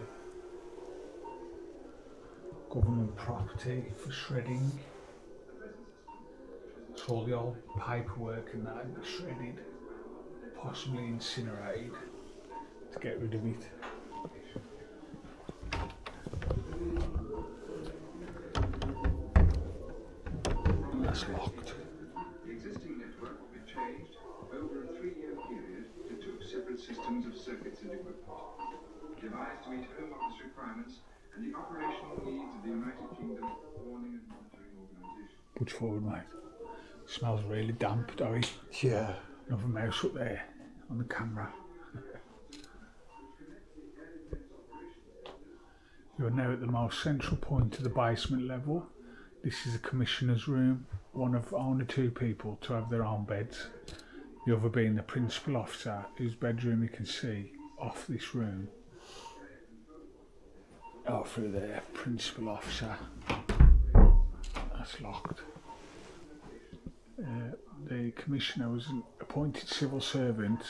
Government property for shredding. It's all the old paperwork and that shredded, possibly incinerated to get rid of it. That's locked. The existing network will be changed over a 3-year period to 2 separate systems of circuits and equipment, devised to meet Home Office requirements and the operational needs of the United Kingdom Warning and Monitoring Organisation. Push forward, mate. Smells really damp, doughy. Yeah. Another mouse up there on the camera. You are now at the most central point of the basement level. This is the commissioner's room, one of only 2 people to have their own beds. The other being the principal officer, whose bedroom you can see off this room. Oh, through there, principal officer. That's locked. The commissioner was an appointed civil servant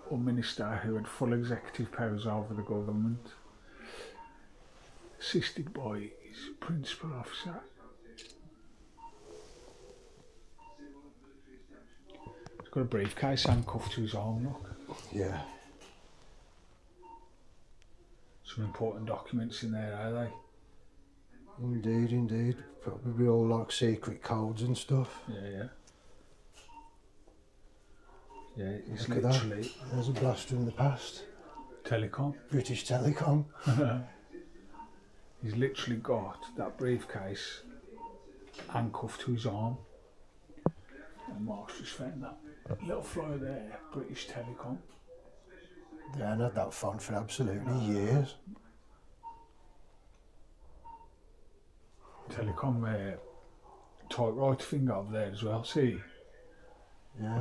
or minister who had full executive powers over the government, assisted by his principal officer. He's got a briefcase handcuffed to his arm, look. Yeah. Some important documents in there, are they? Indeed, indeed. Probably all like secret codes and stuff. Yeah. Yeah, it's Look at literally that. There's a blaster in the past. Telecom. British Telecom. He's literally got that briefcase handcuffed to his arm. And Mark's just found that little flyer there, British Telecom. They haven't had that font for absolutely years. Telecom typewriter thing over there as well, see? Yeah.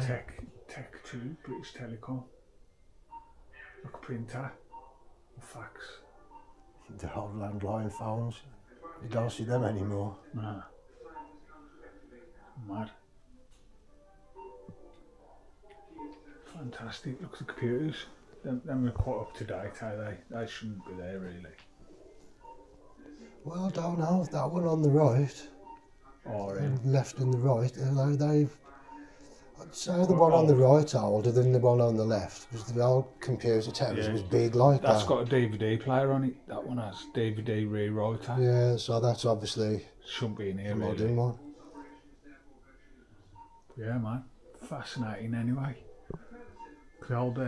Tech 2, British Telecom. Like a printer. Or fax. The old landline phones. You don't see them anymore. Nah. Mad. Fantastic. Look at the computers. Them are quite up to date, are they? They shouldn't be there really. Well, I don't know. That one on the right. Or And left and the right. I'd say the one on the right older than the one on the left, because the old computer towers was big like that's that. got a DVD player on it. That one has DVD rewriter. Yeah, so that's obviously shouldn't be in here a really. modern one. Yeah, man. Fascinating anyway. The old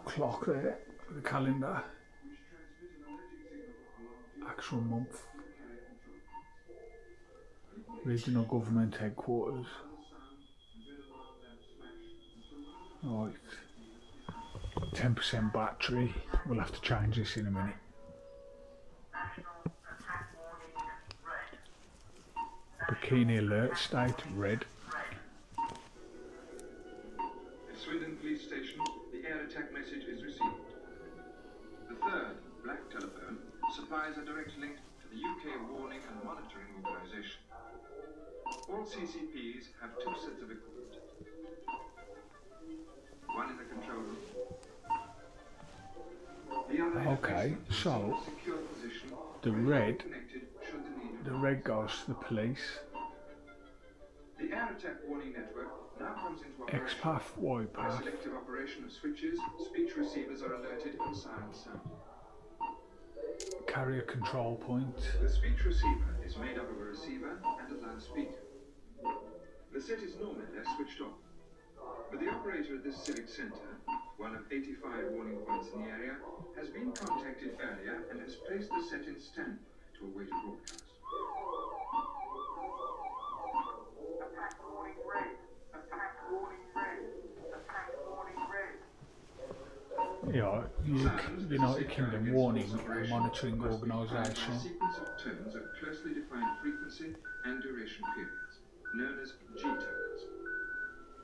clock there, the calendar. Actual month. Regional government headquarters. Right. 10% battery. We'll have to change this in a minute. Bikini alert state red. Swindon Police Station, the air attack message is received. The third, Black Telephone, supplies a direct link to the UK Warning and Monitoring Organisation. All CCPs have 2 sets of equipment. One in the control room. The other Okay, so secure position the red connected should the need The red goes to the police. The air attack warning network now comes into operation. X-path, Y By path. selective operation of switches, speech receivers are alerted and sirens sound. Carrier control point. The speech receiver is made up of a receiver and a loudspeaker. The set is normally switched off. But the operator of this civic centre, one of 85 warning points in the area, has been contacted earlier and has placed the set in stand to await a broadcast. Attack warning red. Attack warning red. Attack warning red. United Kingdom Warning and Monitoring Organisation. A sequence of tones of closely defined frequency and duration periods, known as G tones.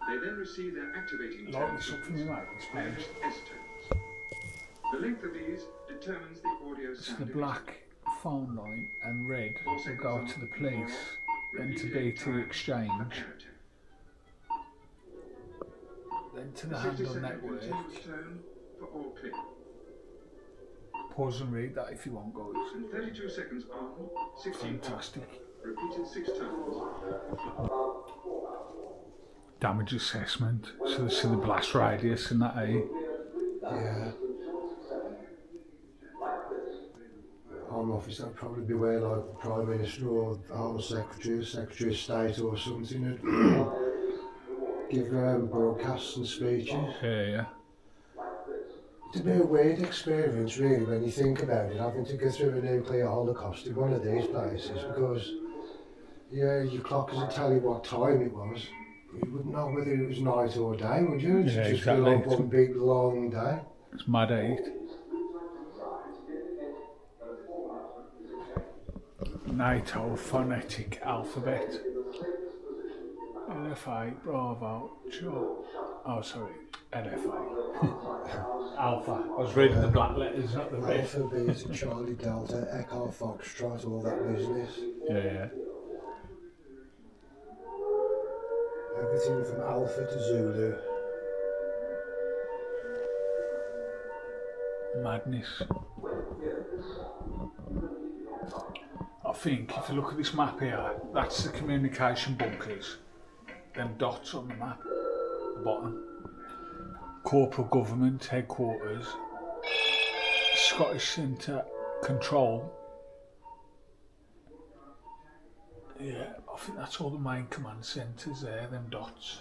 They then receive their activating Like tones, something you might explain. known as S tones. The length of these determines the audio So sound. the black phone line and red will go to the police, then to BT Exchange, then to the Handle Network. Tone for all clear. Pause and read that if you want, guys. And 32 seconds on, 16 Fantastic. off. Repeated 6 times. Damage assessment. So this is the blast radius and that, eh? Yeah. Home Office, that'd probably be where like the Prime Minister or the Home Secretary, Secretary of State or something would give broadcasts and speeches. Yeah. It'd be a weird experience really when you think about it, having to go through a nuclear holocaust in one of these places, because your clock doesn't tell you what time it was. You wouldn't know whether it was night or day, would you? It'd Yeah, just exactly. be like one big long day. It's mad, eh? NATO phonetic alphabet. LFA, Bravo, Charlie. Oh, sorry, LFA. Alpha. I was reading the black letters, not the red. Alpha, Beta, Charlie, Delta, Echo, Foxtrot, all that business. Yeah. Everything from Alpha to Zulu. Madness. I think if you look at this map here, that's the communication bunkers. Them dots on the map, the bottom. Corporate government headquarters, Scottish Centre Control. Yeah, I think that's all the main command centres there, them dots.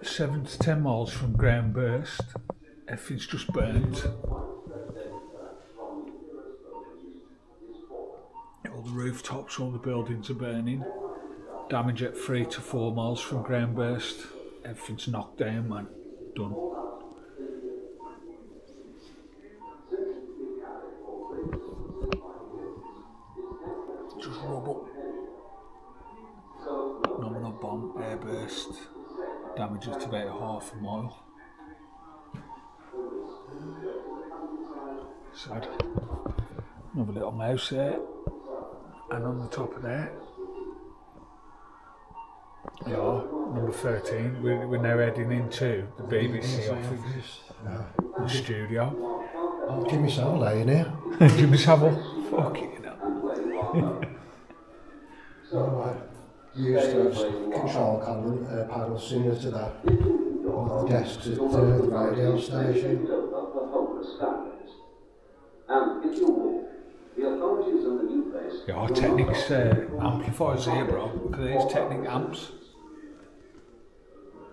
Seven to 10 miles from ground burst, everything's just burnt. All the rooftops, all the buildings are burning. Damage at 3 to 4 miles from ground burst. Everything's knocked down, man. Done. Just rubble. Nominal bomb, airburst. Damages to about half a mile. Sad. Another little mouse there. And on the top of there, yeah, number 13, we're now heading into the BBC office, the studio. Oh, Jimmy Savile laying here. Jimmy Savile? Fucking hell. So used to have control panel similar to that on the desks at the radio station. And if you will, the authorities in the new place. Yeah, Technics amplifiers here, bro. Look at these Technic amps.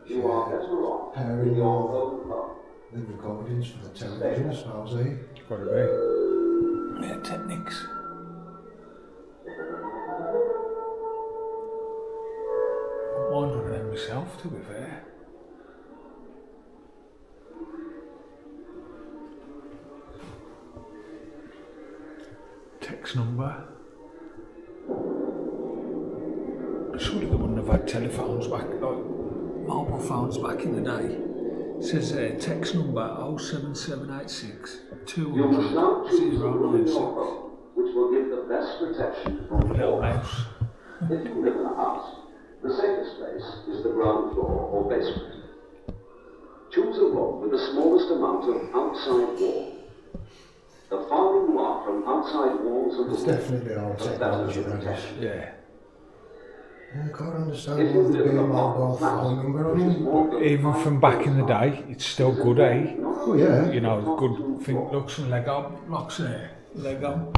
You are better off Pairing the recordings for the television, I suppose, eh? Gotta be. Yeah, Technics. I'm wondering them myself, to be fair. Text number. Surely they wouldn't have had telephones back, like mobile phones back in the day. It says text number 07786 200 096. Which will give the best protection from Little mouse. If you live in a house, the safest place is the ground floor or basement. Choose a room with the smallest amount of outside wall. The farther you are from outside walls of It's the definitely all technology, that is. Yeah. I can't understand why there'd be a mobile phone number on it. Even from back in the day, it's still good, eh? Oh yeah. You know, good think looks and Lego blocks there. Lego.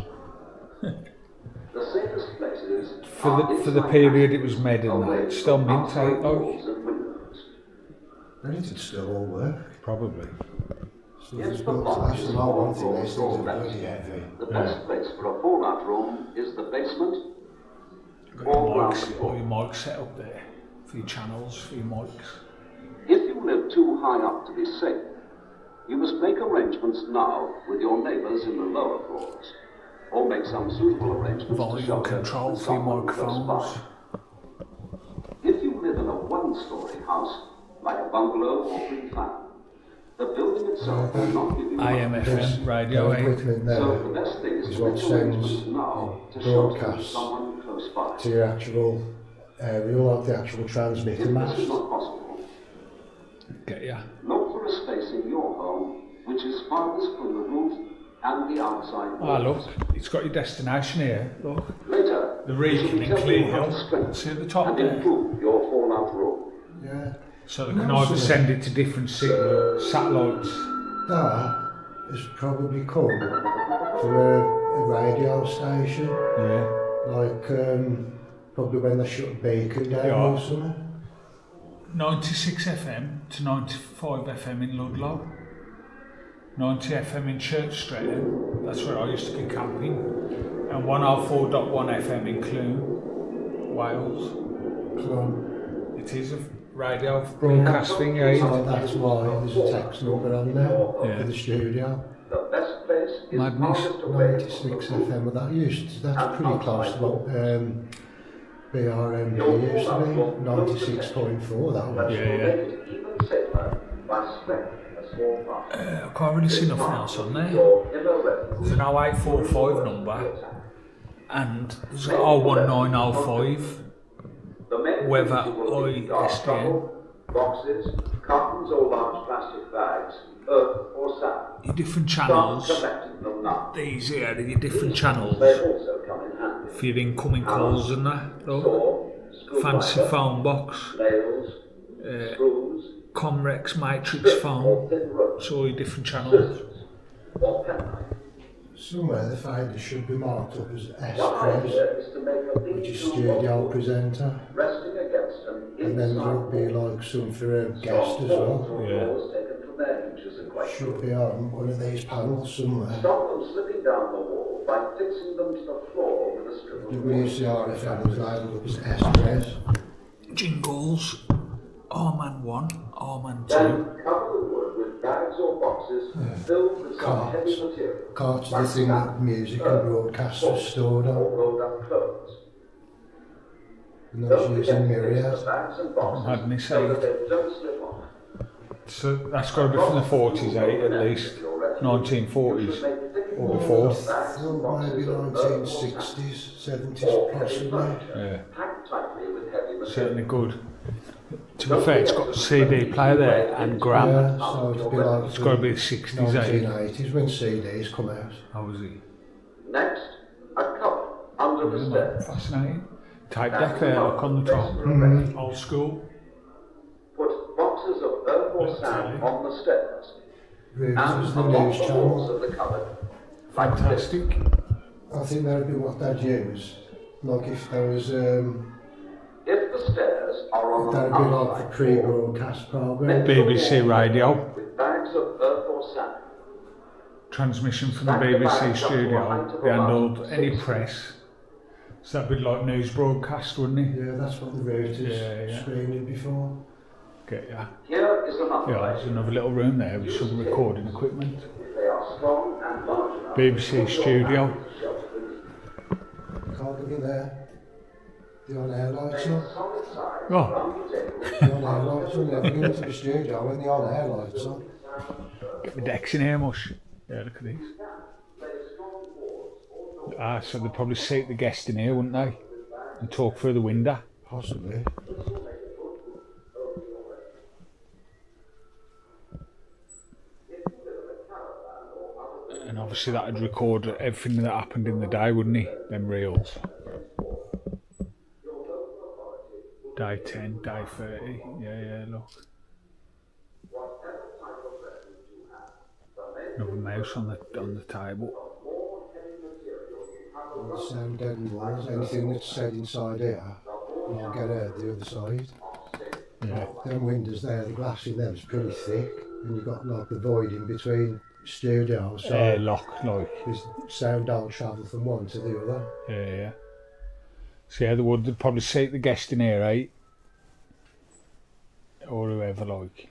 The safest places For the period it was made in that, it's still mint, eh? Like, Then it'd still all work. probably. So there's built to last them all. One thing, these things are bloody heavy. The best place for a fallout room is the basement. Got all your mics set up there for your channels, for your mics. If you live too high up to be safe, you must make arrangements now with your neighbours in the lower floors, or make some suitable arrangements to Volume shelter control for your someone close microphones. by. If you live in a one-story house, like a bungalow or pre-flat, the building itself will not give you AM, FM, radio, eh? Equipment there So the best thing is to what make sends arrangements now to shelter broadcasts someone close by. to your actual aerial of the actual transmitter If this mast. is not possible, Get ya. look for a space in your home which is farthest from the roof and the outside Ah, walls. look, it's got your destination here. Look, Later, the you Wrekin should in tell Clear you how to Hill. strengthen See at the top and there. improve your fallout room. Yeah. So they can either send it to different satellites. That has probably come from a radio station. Yeah. Like probably when they shut Beacon down Yeah. or something. 96 FM to 95 FM in Ludlow. 90 FM in Church Streatham, that's where I used to be camping. And 104.1 FM in Clune, Wales. It is a radio broadcasting aid. So that's why there's a text number on there for the studio. The best place is Madness. farthest away. 96 FM, but that's pretty close to what BRMB used to be. 96.4 that was. Yeah, yeah. Make it even safer by spreading a I can't really see nothing else on there. There's an 0845 number and there's an 01905 weather ISDN. Boxes, cartons or large plastic bags, earth or sand. Your different channels, these here are your different channels for your incoming calls and that. Look, fancy phone box, Comrex Matrix phone, so your different channels. Somewhere the fader should be marked up as S-Pres, which is studio presenter. And then there'll be like some for a guest as well. Yeah. Should be on one of these panels somewhere. Stop them slipping down the wall by fixing them to the floor with a strip of WCRFM is labelled up as S-Pres. Jingles, R-Man 1, R-Man 2. Then cover the wood with bags or boxes filled with some heavy material. Carts is the thing that music and broadcast was stored on. Rolled up clothes. And those using Myriad. Hadn't he said? So that's got to be from the 40s, at least 1940s or before. Well, maybe 1960s, 70s, possibly. Yeah. Certainly good. To be fair, it's got a CD player there and gram. Yeah, so it'd be like it's got to be the 60s, 1980s when CDs come out. How was he? Next, a cupboard under the stairs. Fascinating. Type deck there, look on the top. Old school. Put boxes of earth or sand on the stairs. Roots And is the along news the channel. walls of the cupboard. Fantastic. I think that'd be what they'd use. Like if there was, If the stairs are on that'd an be like the outside pre-broadcast programme. BBC Radio. with bags of earth or sand. Transmission from the BBC studio. They handled any press. So that'd be like news broadcast, wouldn't it? Yeah, that's what the routers screened before. Get ya. Here is another Yeah, there's another little room there with some recording equipment. They are strong and large enough. BBC studio. Can't look in there. The on-air lights on. Oh, The on-air lights on. Never go into the studio when the on-air lights on. get my decks in here, mush. Yeah, look at these. Ah, so they'd probably seat the guest in here, wouldn't they? And talk through the window. Possibly. And obviously that'd record everything that happened in the day, wouldn't he? Them reels. Day 10, day 30. Yeah, look. Another mouse on the table. The sound dead and walls. Anything that's said inside here, you'll get out the other side. Yeah. Them windows there, the glass in them is pretty thick, and you've got like the void in between studios. So Airlock, like. there's sound don't travel from one to the other. Yeah. So yeah, they'd probably seat the guest in here, right? Or whoever, like.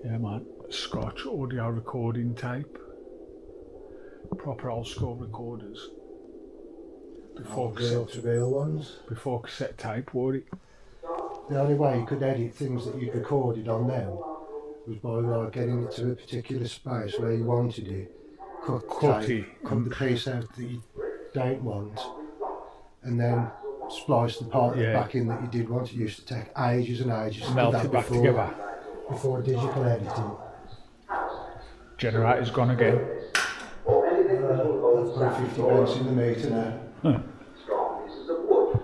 Yeah, man. Scotch audio recording tape. Proper old school recorders. Before Real ones. Before cassette tape, would it? The only way you could edit things that you'd recorded on them was by like getting it to a particular space where you wanted it, cut the piece out that you don't want, and then splice the part back in that you did want. It used to take ages and ages to Melt do that it back together. before digital editing. Generator's gone again. I've put 50 pence in the meter now. Strong pieces of wood.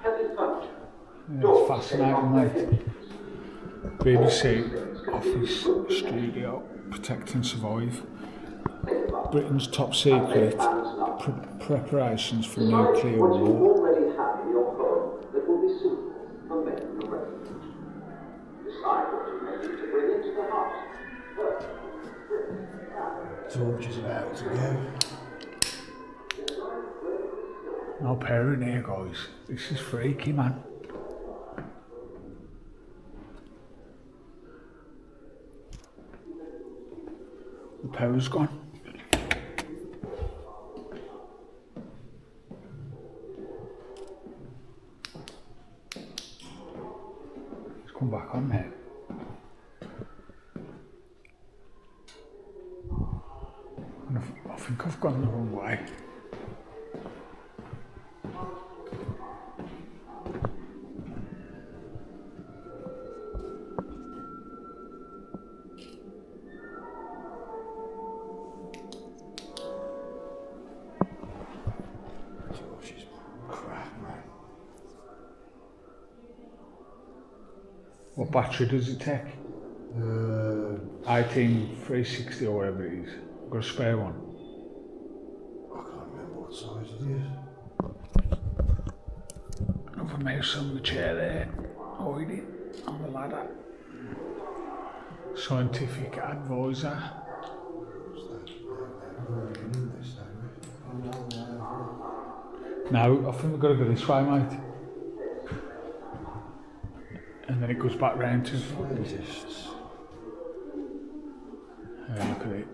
Heavy furniture. Yeah, it's fascinating, mate. BBC, Office, Studio, Protect and Survive. Britain's top secret preparations for nuclear What you war. already have in your home that will be suitable for men and women. Decide what you may need to bring into the house. Torch is about to go. No parent here, guys. This is freaky, man. The power's gone. It's come back on there. gone the wrong way. What battery does it take? 18360 or whatever it is. Got a spare one? I can't remember what size it is. Another mouse on the chair there, hiding on the ladder. Scientific advisor. No, I think we've got to go this way, mate. And then it goes back round to Scientists. Look at it.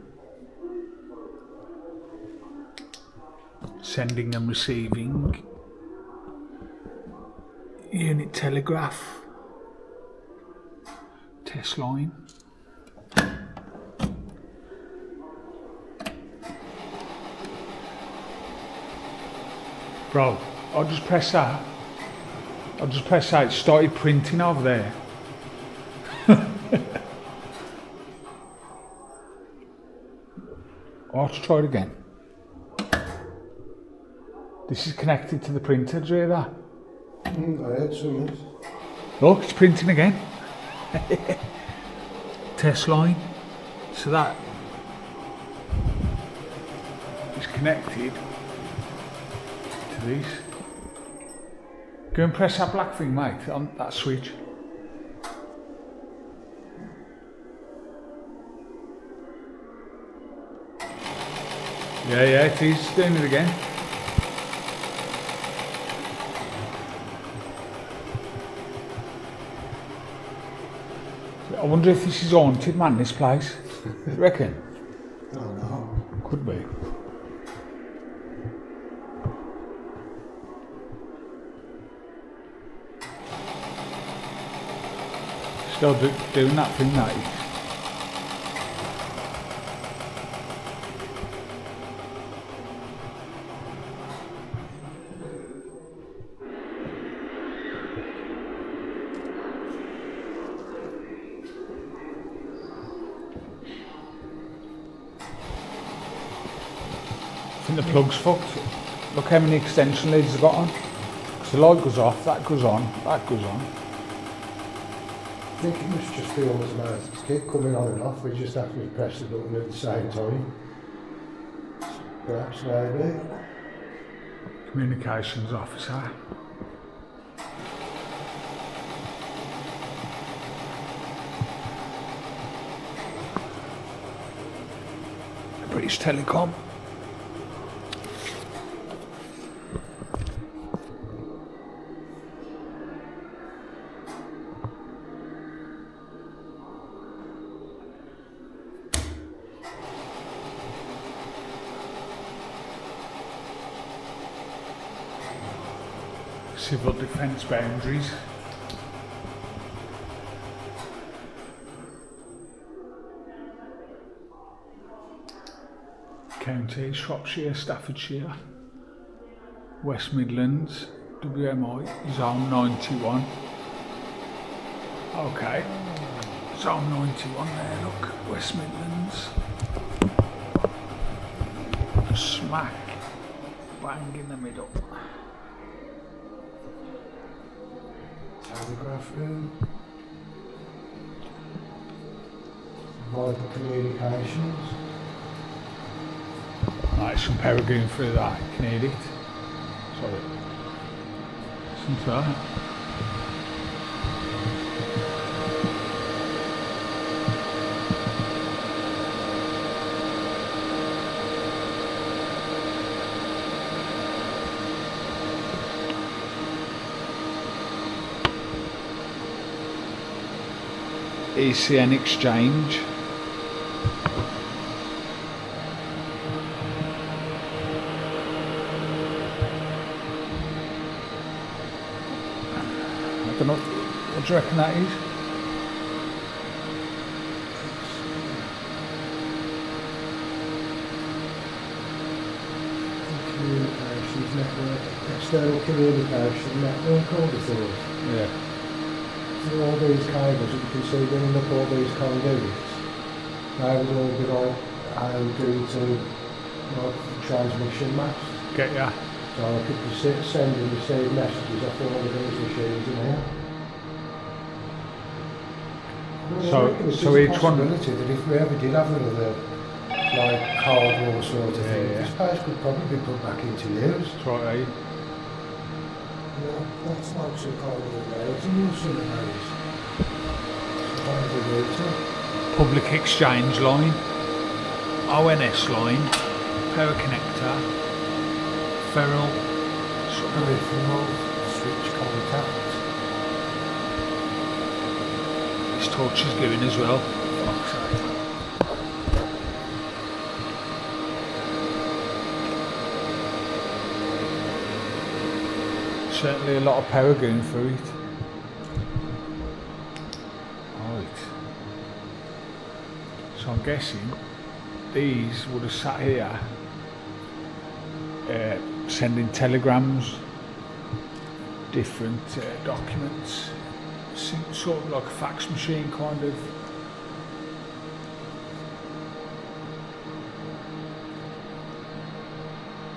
Sending and receiving. Unit telegraph. Test line. Bro, I'll just press that. It started printing over there. I'll have to try it again. This is connected to the printer, do you hear that? I heard something. Look, it's printing again. Test line. So that is connected to this. Go and press that black thing, mate, on that switch. Yeah, it is doing it again. I wonder if this is haunted, man, this place. You reckon? I don't know. Could be. Still doing that thing, that is. I think the plug's fucked. Look how many extension leads I've got on. So the light goes off, that goes on, that goes on. I think it must just be automatic. It's keep coming on and off. We just have to press the button at the same time. Perhaps maybe. Communications officer. British Telecom. Civil defence boundaries. County, Shropshire, Staffordshire, West Midlands, WMI, Zone 91. Okay, Zone 91 there, look, West Midlands. Smack bang in the middle. Telegraph room. Vital communications. Right, some Peregrine through that, can you hear it? Sorry. Listen to that. ECN Exchange. I don't know, what do you reckon that is? network, external communication network, all the thought. Yeah. So all these cables that you can see running up all these conduits, they would all be like going to like transmission masts. Get ya. So I could send and receive messages off all of these machines in here. So each one. Possibility that if we ever did have another like Cold War sort of thing, this place could probably be put back into use. That's right, eh? Yeah, that's like some kind of a roads and some of those. Some kind of a router. Public exchange line, ONS line, power connector, ferrule, peripheral, switch contact. This torch is going as well. Fuck's sake. Certainly a lot of power going through it. Right. So I'm guessing these would have sat here sending telegrams, different documents, sort of like a fax machine kind of.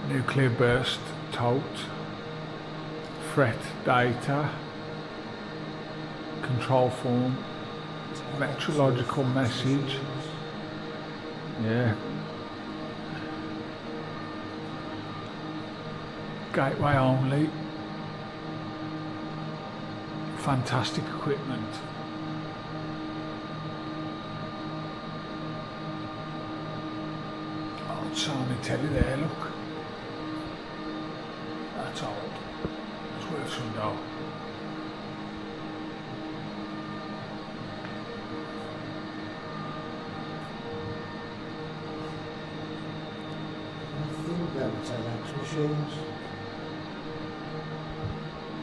Nuclear burst tote. Threat data, control form, meteorological message, yeah, gateway only, fantastic equipment. Oh, it's on the telly there, look, that's old. Worth some dough. I think they were telex machines.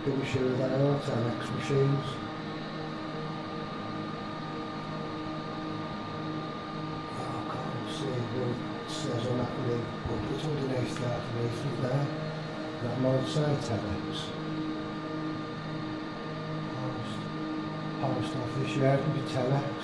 Pretty sure they are telex machines. Oh, I can't see what it says on that little booklet underneath that, underneath it there. That might say telex. Post office, yeah, it could be telex.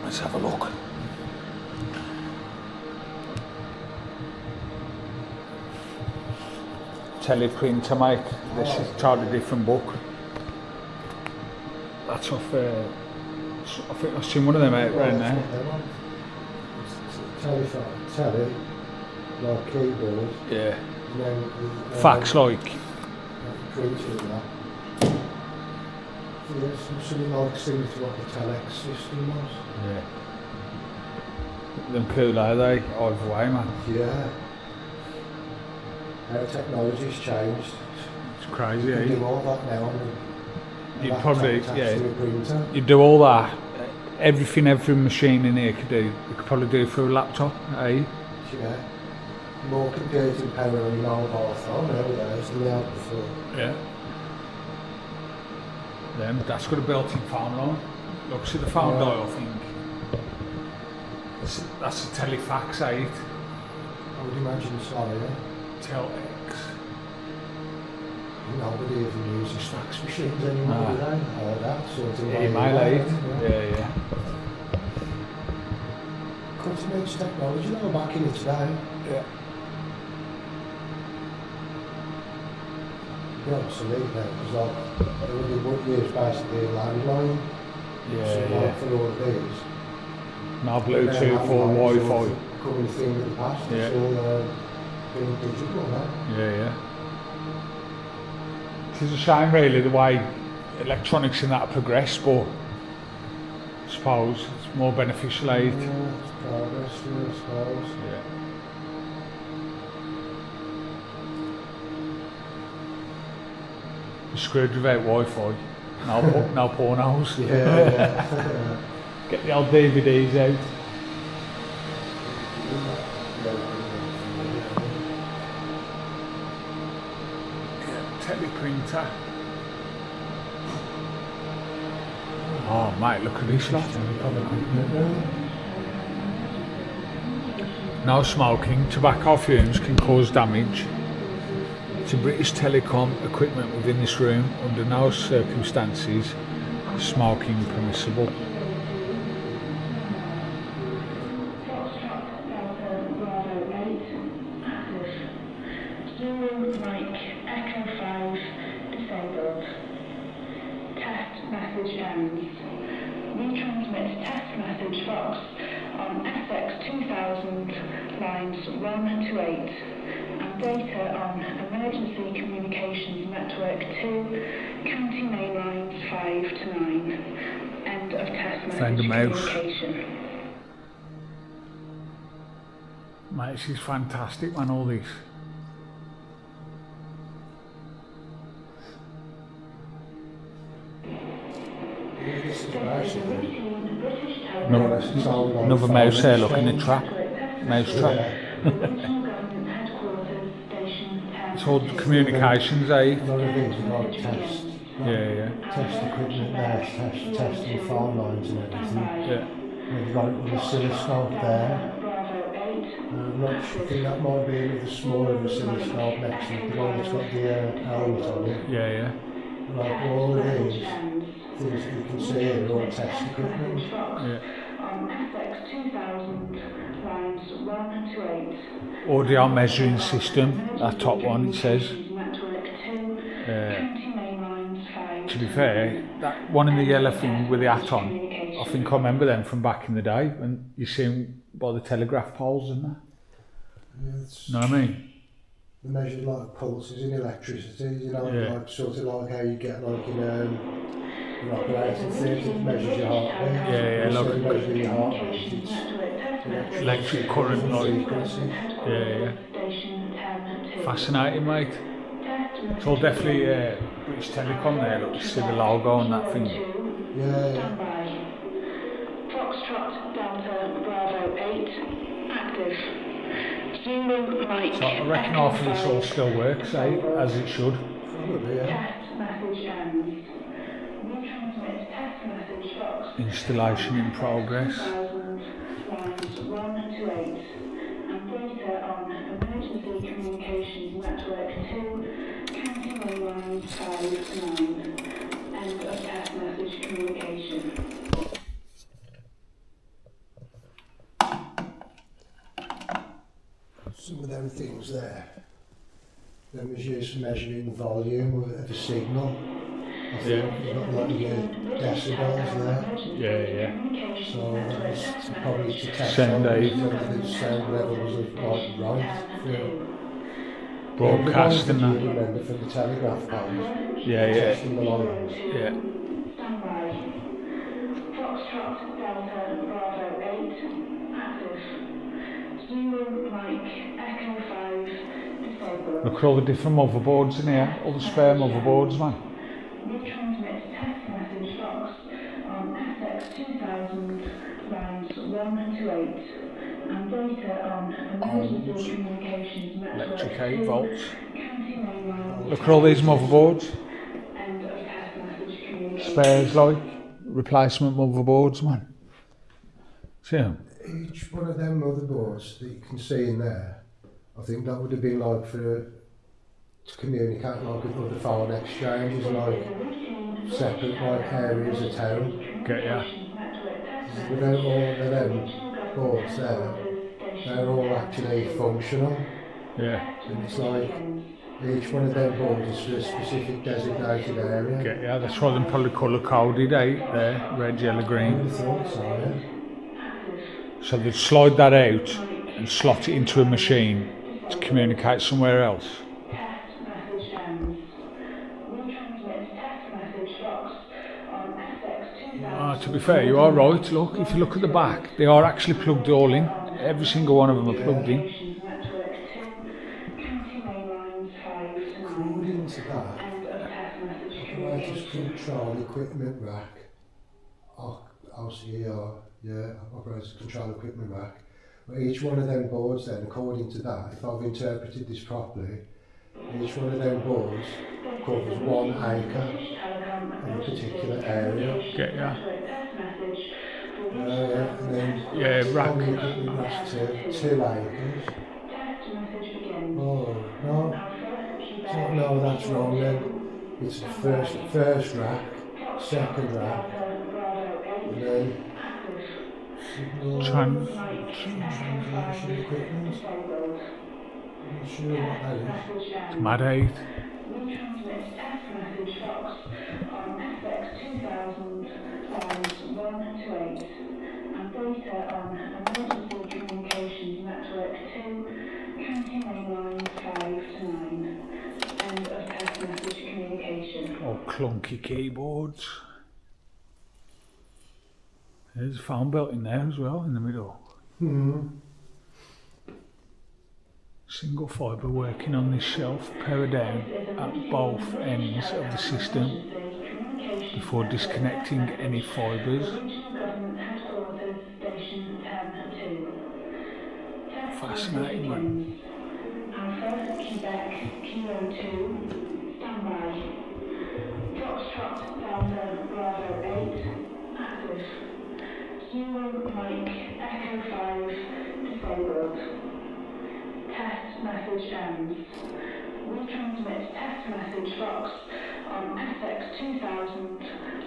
Let's have a look. Teleprinter, mate. This is totally different book. That's off. I think I've seen one of them out right now. Telephone, tele, like keyboard. Yeah. And then Fax like. Printer and that. Yeah, something like similar to what the telex system was. Yeah. Them cool, are they? Either way, man. Yeah. Our technology's changed. It's crazy, You eh? can do all that now on You'd laptop probably, attached yeah. to a printer. You'd do all that. Everything every machine in here could do. You could probably do it through a laptop, eh? Yeah. More computing power on your mobile phone nowadays than they had before. Yeah. Then that's got a built-in phone line. Look, see the phone Yeah. dial thing. That's a telefax, eh? I would imagine so, yeah. Telex. Nobody even uses fax machines anymore, No. do they? Or that sort of Email, eh? Yeah. Cutting edge technology though, back in its day. Yeah. Be obsolete now, because like, everybody would use basically a landline. Yeah. For all of these. No Bluetooth or Wi-Fi. Becoming a thing of the past, it's Yeah. all being digital now. Yeah. It's a shame really the way electronics in that have progressed, but I suppose it's more beneficial, eh? Yeah, it's progress, I suppose. Yeah. Screwed without Wi-Fi. No pornos. Yeah. Get the old DVDs out. teleprinter. Oh mate, look at this lot. No smoking. Tobacco fumes can cause damage to British Telecom equipment within this room. Under no circumstances is smoking permissible. Retransmit test message Fox on SX 2000 lines 1 to 8 and data on emergency communications network 2, county main lines 5 to 9. End of test message communication. Mate, this is fantastic, man, all this. Another mouse here, look in the trap. Mouse trap. It's all communications, eh? A lot of these are like test. Yeah. Test equipment there, testing phone lines and everything. Yeah. We've got an oscilloscope there. I think that might be another smaller oscilloscope next to it, the one that's got the helmet on it. Yeah. Like all of these things that you can see here are all test equipment. Yeah. SX 2000 lines 1 to 8. Audio measuring system, that top one it says. To be fair, that one in the yellow thing with the hat on, I think I remember them from back in the day when you see them by the telegraph poles and that. Yeah, know what I mean? They measure like pulses in electricity, you know, like sort of like how you get like in an operating theatre, it measures your heartbeat. Yeah, so like it measures your heartbeat, it's electric current, like. Yeah. Fascinating, mate. It's all definitely British Telecom there, look, you see the logo on that thing. Yeah. Foxtrot Delta Bravo 8 active. Zulu Mike. So I reckon half of this all still works, as it should. Probably, yeah. Test message ends. Retransmit test message Fox. Installation in progress. 2000 lines 1 to 8 and data on emergency communications network 2, county main lines 5 to 9. End of test message communication. Some of them things there, them is used for measuring volume of a signal. I think you've got like your decibels there. Yeah. So that's probably to test Sound whether the sound levels are like right. Broadcast and that. You remember from the telegraph poles. Yeah. Testing the lines. Yeah. Standby. Foxtrot Delta Bravo 8 active. Zulu Mike Echo 5 disabled. Look at all the different motherboards in here, all the spare motherboards, man. Retransmit test message Fox on SX 2000 lines 1 to 8 and data on emergency communications network Electric 8 volts. county main lines. Look at all these motherboards. End of test message communication. Spares like replacement motherboards, man. See them? Each one of them motherboards that you can see in there, I think that would have been like for to communicate like with other phone exchanges, like separate like areas of town. Get ya. Without all of them boards there, they're all actually functional. Yeah. And it's like each one of them boards is for a specific designated area. Get ya. That's why they're probably colour coded, there, red, yellow, I green. would have thought so, yeah. So they'd slide that out and slot it into a machine to communicate somewhere else. Test message ends. Retransmit test message Fox on SX 2000. To be fair, you are right. Look, if you look at the back, they are actually plugged all in. Every single one of them are plugged in. Network 2, county main lines 5 to 9. According to that, End of test message operators communication. control equipment rack, OCR, yeah, operators control equipment rack. But each one of them boards then, according to that, if I've interpreted this properly, Each one of them boards covers 1 acre of a particular area. Get ya. Yeah, and then Yeah, rack. on the equipment rack to 2 acres. Oh, no. No, that's wrong then. It's the first rack, second rack, and then signal translation equipment. I'm not sure what that is. It's mad 8. We transmit test message box on SX 2000 lines 1 to 8 and data on emergency communications network 2, county main lines 5 to 9. End of test message communication. Oh, clunky keyboards. There's a phone built in there as well, in the middle. Single fibre working on this shelf, power down at both ends of the system before disconnecting any fibres. Fascinating, man. Alpha, Quebec, Kilo 2, standby. Foxtrot, Delta, Bravo 8, active. Zero, Mike, Echo 5, disabled. Test message ends. We transmit test message box on SX 2000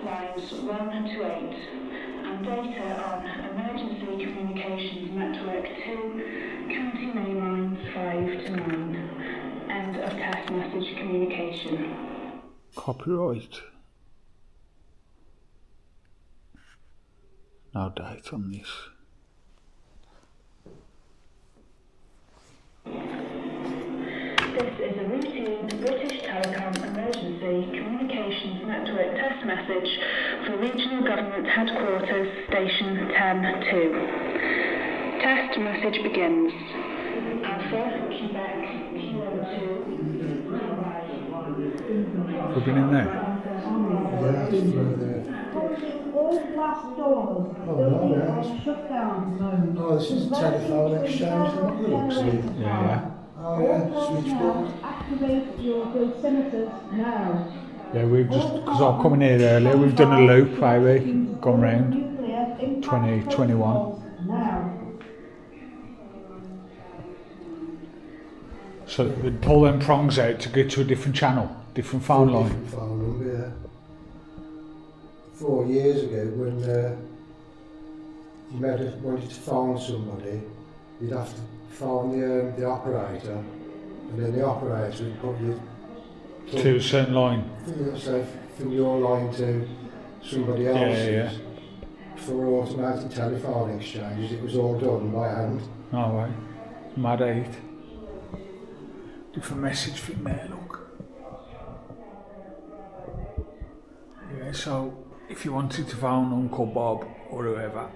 lines 1 to 8 and data on emergency communications network 2, county main lines 5 to 9. End of test message communication. Copyright. No date on this. This is a routine British Telecom emergency communications network test message for Regional Government Headquarters Station 10-2. Test message begins. Alpha, Quebec, Kilo 2. We've been in there. Yeah, that's through there. All glass doors, building on shutdown zone. Oh, this is the telephone exchange, look at the looks of it. Yeah. Oh yeah, switchboard. Activate your dosimeters now. Yeah, we've just, because I've come in here earlier, we've done a loop, maybe, gone round 2021. So they'd pull them prongs out to get to a different channel, different phone line. Different phone number, yeah. 4 years ago, when you wanted to phone somebody, you'd have to phone the operator, and then the operator would put you To a certain line. So from your line to somebody else's. Yeah. For automated telephone exchanges, it was all done by hand. No way. Mad 8. Different message from there, look. Yeah, so if you wanted to phone Uncle Bob or whoever,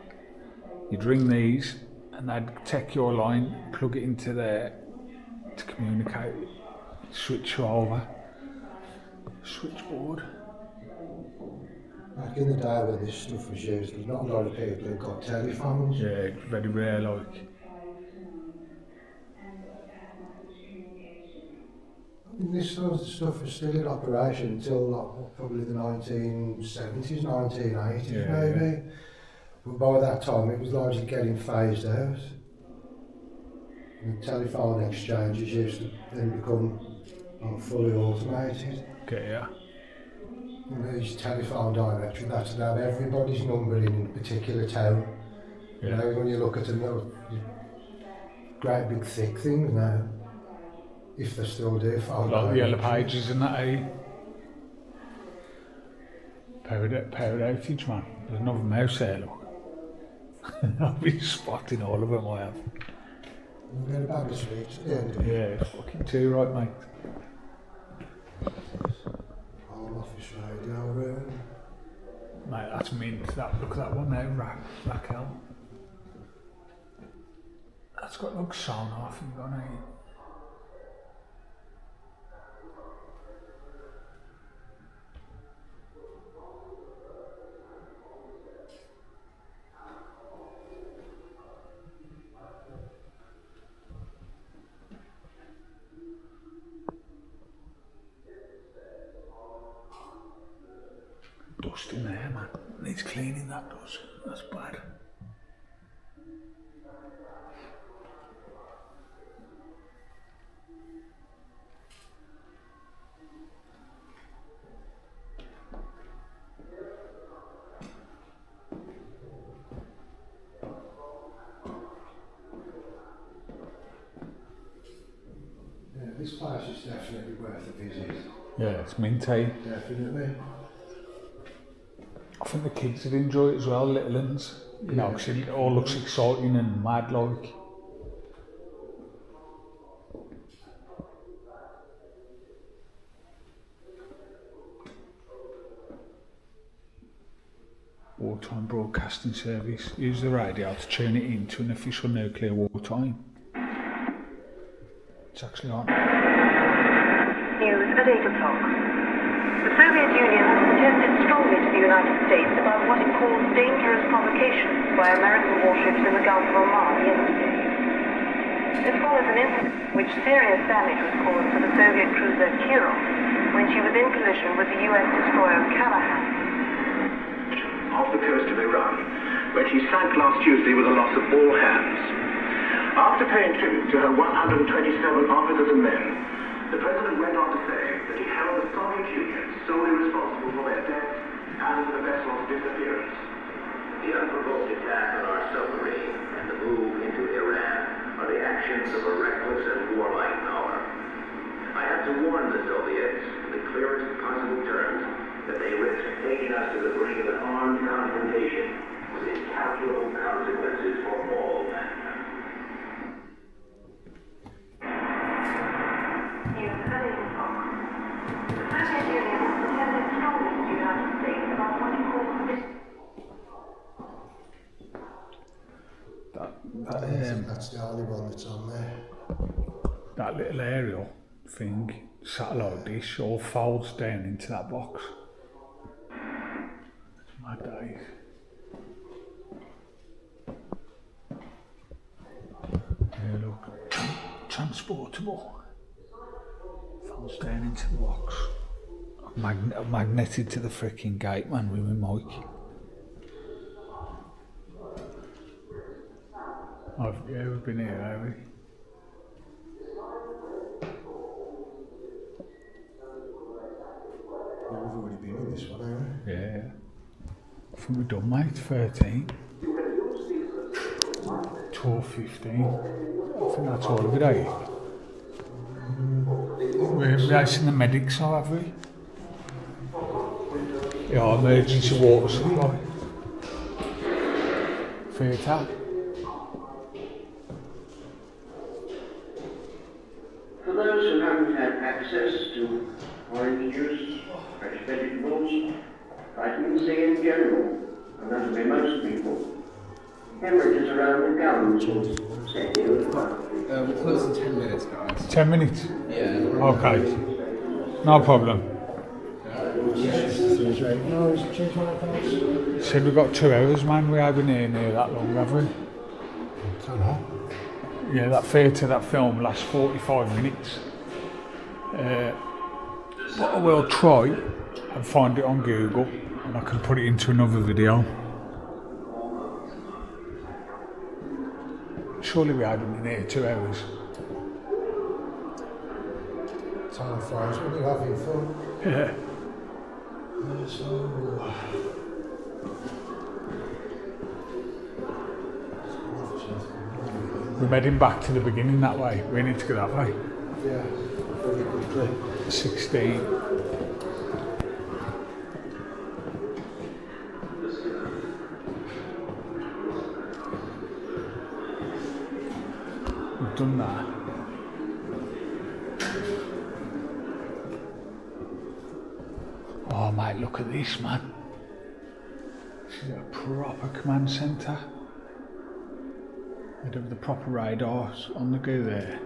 you'd ring these and they'd take your line, plug it into there to communicate, switch you over. Switchboard. Back in the day when this stuff was used, there's not a lot of people who got telephones. Yeah, it's very rare, like. This sort of stuff was still in operation until probably the 1970s, 1980s maybe. Yeah. But by that time it was largely getting phased out. And the telephone exchanges used to then become fully automated. Okay, yeah. And these telephone directory, that's to have everybody's number in a particular town. Yeah. You know, when you look at them, they're great big thick things now. If they still do. Like the Yellow Pages and that, eh? Powered outage, man. There's another mouse there, look. I've been spotting all of them, I have. You get a bag of sweets at the end of it. Yeah, it's fucking too right, mate. Home office radio room. Mate, that's mint. Look at that one there, Raquel. That's got like sonar thing on it. dust in there, man. Needs cleaning, that does. That's bad. Yeah, this place is definitely worth a visit. Yeah, it's minty. Definitely. I think the kids would enjoy it as well, little ones. You know, 'cause it all looks exciting and mad like. Wartime broadcasting service. Use the radio to tune it into an official nuclear wartime. It's actually on. News at 8 o'clock. The Soviet Union has protested strongly to the United States about what it calls dangerous provocations by American warships in the Gulf of Oman yesterday. This follows an incident in which serious damage was caused to the Soviet cruiser Kirov when she was in collision with the US destroyer Callahan. Off the coast of Iran, where she sank last Tuesday with the loss of all hands. After paying tribute to her 127 officers and men, the President went on to say that he held the Soviet Union solely responsible for their deaths and for the vessel's disappearance. The unprovoked attack on our submarine and the move into Iran are the actions of a reckless and warlike power. I have to warn the Soviets in the clearest possible terms that they risk taking us to the brink of an armed confrontation with incalculable consequences for all mankind. News at 8 o'clock. The Soviet Union has protested strongly to the United States about what it calls That's the only one that's on there. That little aerial thing, satellite dish, all folds down into that box. Mad days. Yeah, look. Transportable. Folds down into the box. Magneted to the freaking gate, man, with my mic. Yeah, we've been here, have we? Yeah, we've already been in this one, haven't we? Yeah. I think we're done, mate. 13. Tour 15. I think that's all of it, eh? We're racing the medics, so have we? Yeah, emergency water supply. Theatre. For those who haven't had access to orange juice, fresh vegetables, vitamin C in general, and that'll be most people, hemorrhages around the gums will set you We're closing 10 minutes, guys. 10 minutes? Yeah. Okay. No problem. Said we've got 2 hours, man. We haven't been here near that long, have we? Don't know. Yeah, that theatre, that film lasts 45 minutes. But I will try and find it on Google and I can put it into another video. Surely we haven't been here 2 hours. Time flies when you're having fun. Yeah. We're heading back to the beginning that way. We need to go that way. Yeah, very quickly. 16. We've done that. Oh mate, look at this, man. This is a proper command centre. They'd have the proper radars on the go there.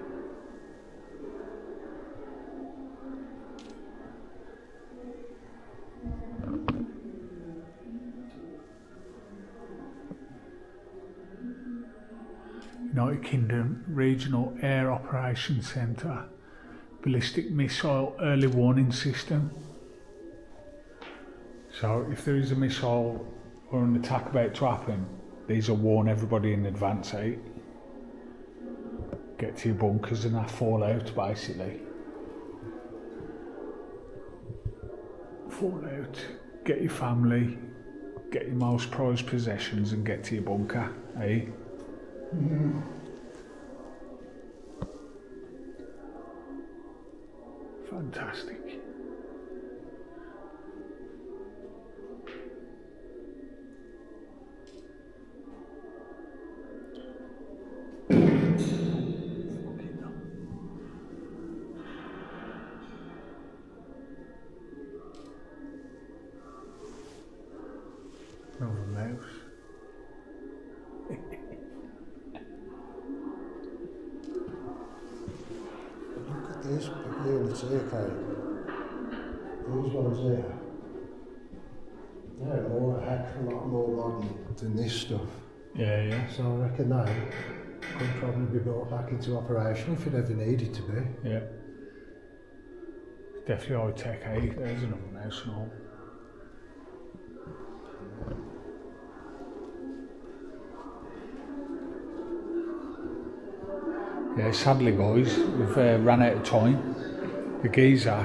United Kingdom Regional Air Operations Centre, Ballistic Missile Early Warning System. So if there is a missile or an attack about to happen, these will warn everybody in advance, eh? Get to your bunkers and that, fall out basically. Fall out, get your family, get your most prized possessions and get to your bunker, eh? Mm. Fantastic. Another mouse. Look at this units here, Kate. These ones here. They're more a heck of a lot more modern than this stuff. Yeah, yeah. So I reckon they could probably be brought back into operation if it ever needed to be. Yeah. Definitely high tech, eh? There's another mouse and all. Yeah, sadly guys, we've ran out of time. The geezer,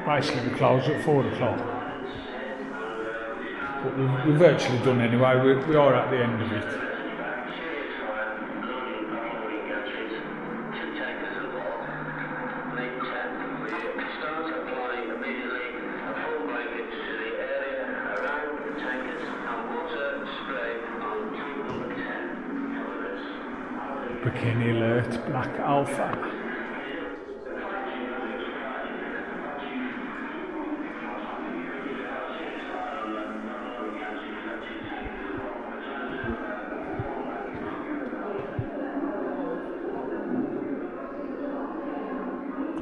basically we close at 4 o'clock. But we've virtually done anyway, we are at the end of it. Bikini alert, Black Alpha.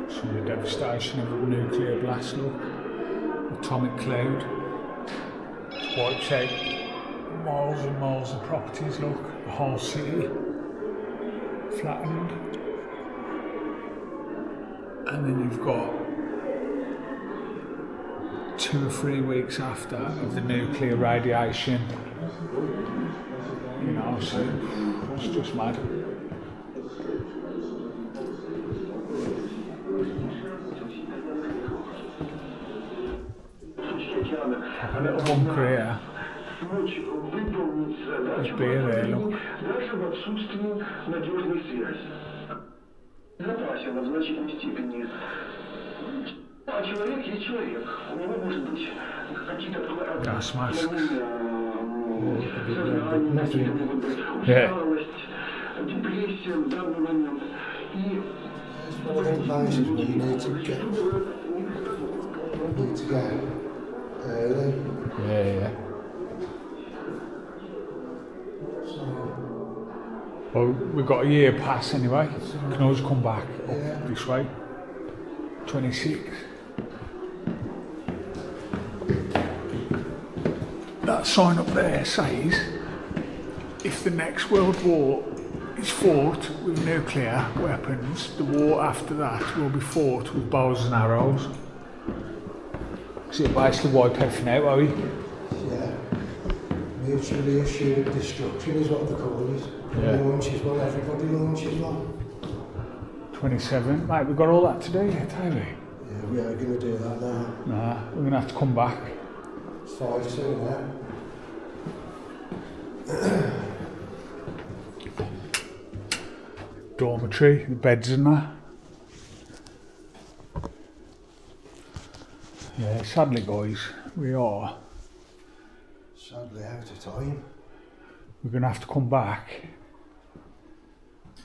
Some of the devastation of a nuclear blast, look. Atomic cloud. Wipes out miles and miles of properties, look. The whole city. Flattened, and then you've got 2 or 3 weeks after of the nuclear radiation, you know, so it's just mad. A little bunker here. There's beer there, look. Даже в отсутствии надежной связи. Запасена в значительной степени. А человек есть человек. У него может быть какие-то Gas masks. усталость, депрессия в данный момент. И places where you need to go early. Yeah. Well, we've got a year pass anyway. You can always come back up this way. 26. That sign up there says, if the next world war is fought with nuclear weapons, the war after that will be fought with bows and arrows. So it basically wipe everything out, are we? Yeah. Mutually assured destruction is what they call it. Yeah. Launches one, everybody launches one. 27. Mate, we've got all that to do yet, haven't we? Yeah, we are going to do that now. Nah, we're going to have to come back. It's 5-2 now. Dormitory, the beds and that. Yeah, sadly guys, we are. Sadly out of time. We're going to have to come back.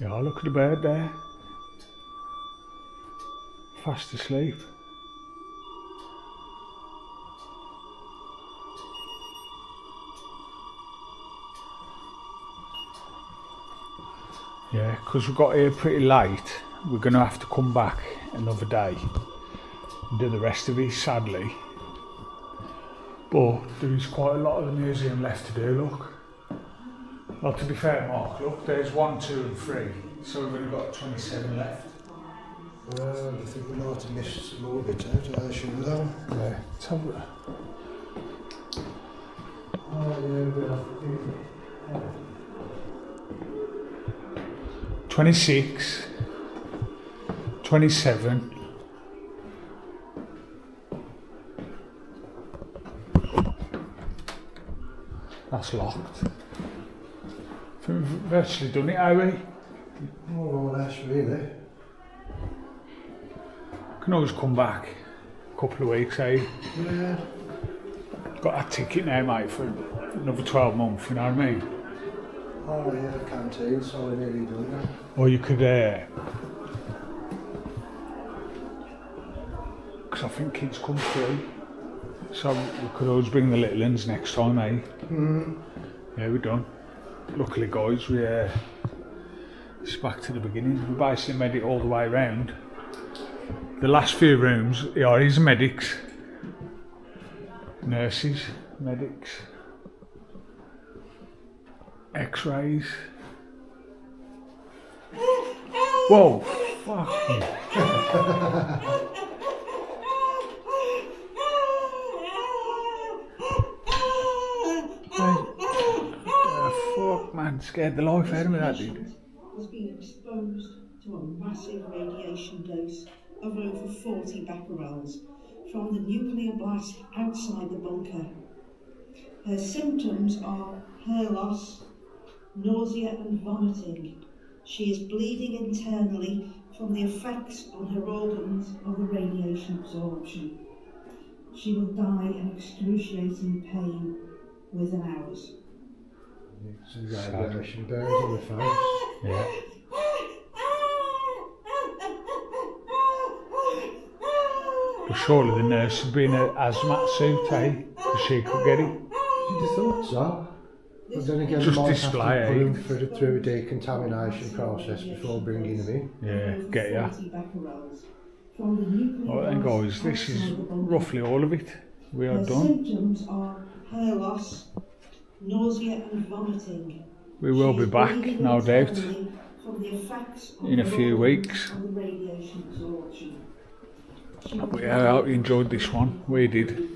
Yeah, look at the bird there. Fast asleep. Yeah, because we got here pretty late, we're going to have to come back another day and do the rest of it, sadly. But there is quite a lot of the museum left to do, look. Well, to be fair, Mark, look, there's 1, 2 and 3, so we've only got 27 left. I think we might have missed a little bit out, I should have done. Yeah, let's have a... Oh yeah, but 26, 27, that's locked. We've virtually done it, are we? more or less really. Can always come back a couple of weeks, eh? Yeah. Got that ticket now, mate, for another 12 months, you know what I mean? Oh yeah, the canteen, so we're nearly done now. Or you could, because I think kids come free, so we could always bring the little ones next time, eh? Yeah, we're done. Luckily, guys, it's back to the beginning. We basically made it all the way around. The last few rooms are his medics, nurses, medics, x-rays. Whoa, fuck. Fuck, man, scared the life out of me, that dude. Was being exposed to a massive radiation dose of over 40 becquerels from the nuclear blast outside the bunker. Her symptoms are hair loss, nausea and vomiting. She is bleeding internally from the effects on her organs of the radiation absorption. She will die in excruciating pain within hours. Some radiation burns on the face. Yeah. But surely the nurse would be in an hazmat suit, eh? Because she could get it. You'd have thought so. But then again, Just we might display, have to eh? put them through a decontamination process before bringing them in. Yeah, get ya. Well then guys, this is roughly all of it. We are Her done. symptoms are hair loss, nausea and vomiting. We will be back, no doubt, From the effects of in a few weeks. of the radiation absorption. But yeah, I hope you enjoyed this one. We did.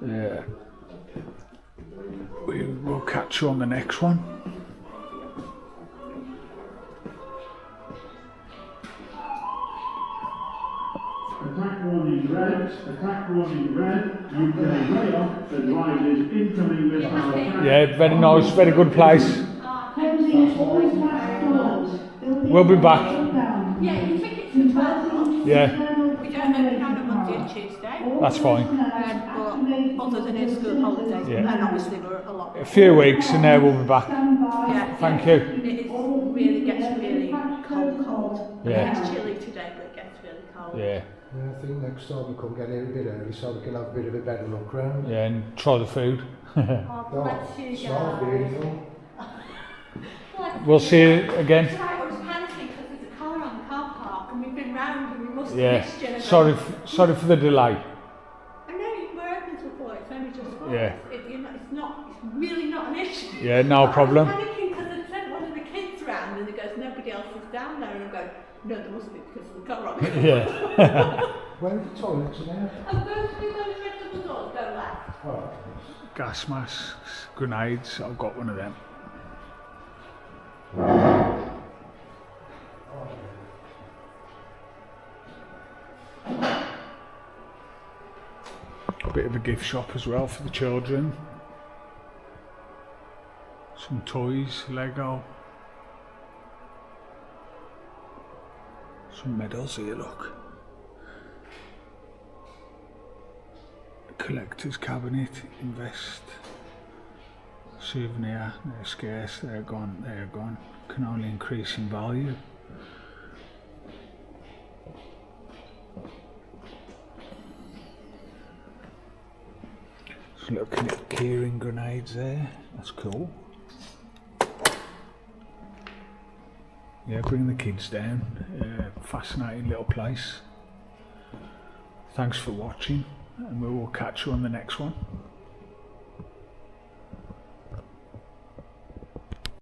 Yeah. We will catch you on the next one. Attack warning red, attack warning red, UK RAOC advises incoming missile attack. Yeah, very nice, very good place. Closing all flat doors. We'll be back. Yeah, you think it's the 12th? Yeah, We don't open on a Monday and Tuesday. that's fine. But other than in school holidays, Yeah. and obviously we're a lot. A few weeks and then we'll be back. Yeah, Thank yeah. you. It is really gets really cold. Yeah. It's chilly today, but it gets really cold. Yeah, Yeah, I think next time we come get here a bit early so we can have a bit of a better look round. yeah, and try the food. Oh, bless you Smells guys. beautiful. We'll see you again. That's right, I was panicking because there's a car on the car park and we've been round and we must have Yeah, missed you. sorry for the delay. I know, we're open till 4, it's only just 4. Yeah. It's really not an issue. Yeah, no problem. I was panicking because I sent one of the kids round and he goes, nobody else is down there. And I go, no, there must be because of the car on the car. Yeah. Where are the toilets now? I'm going to be those vegetable doors, go left. Oh. Gas masks, grenades, I've got one of them. A bit of a gift shop as well for the children. Some toys, Lego. Some medals here, look. Collector's cabinet, invest. Souvenir, they're scarce, they're gone. Can only increase in value. Just looking at keyring grenades there, that's cool. Yeah, bring the kids down, fascinating little place. Thanks for watching and we will catch you on the next one.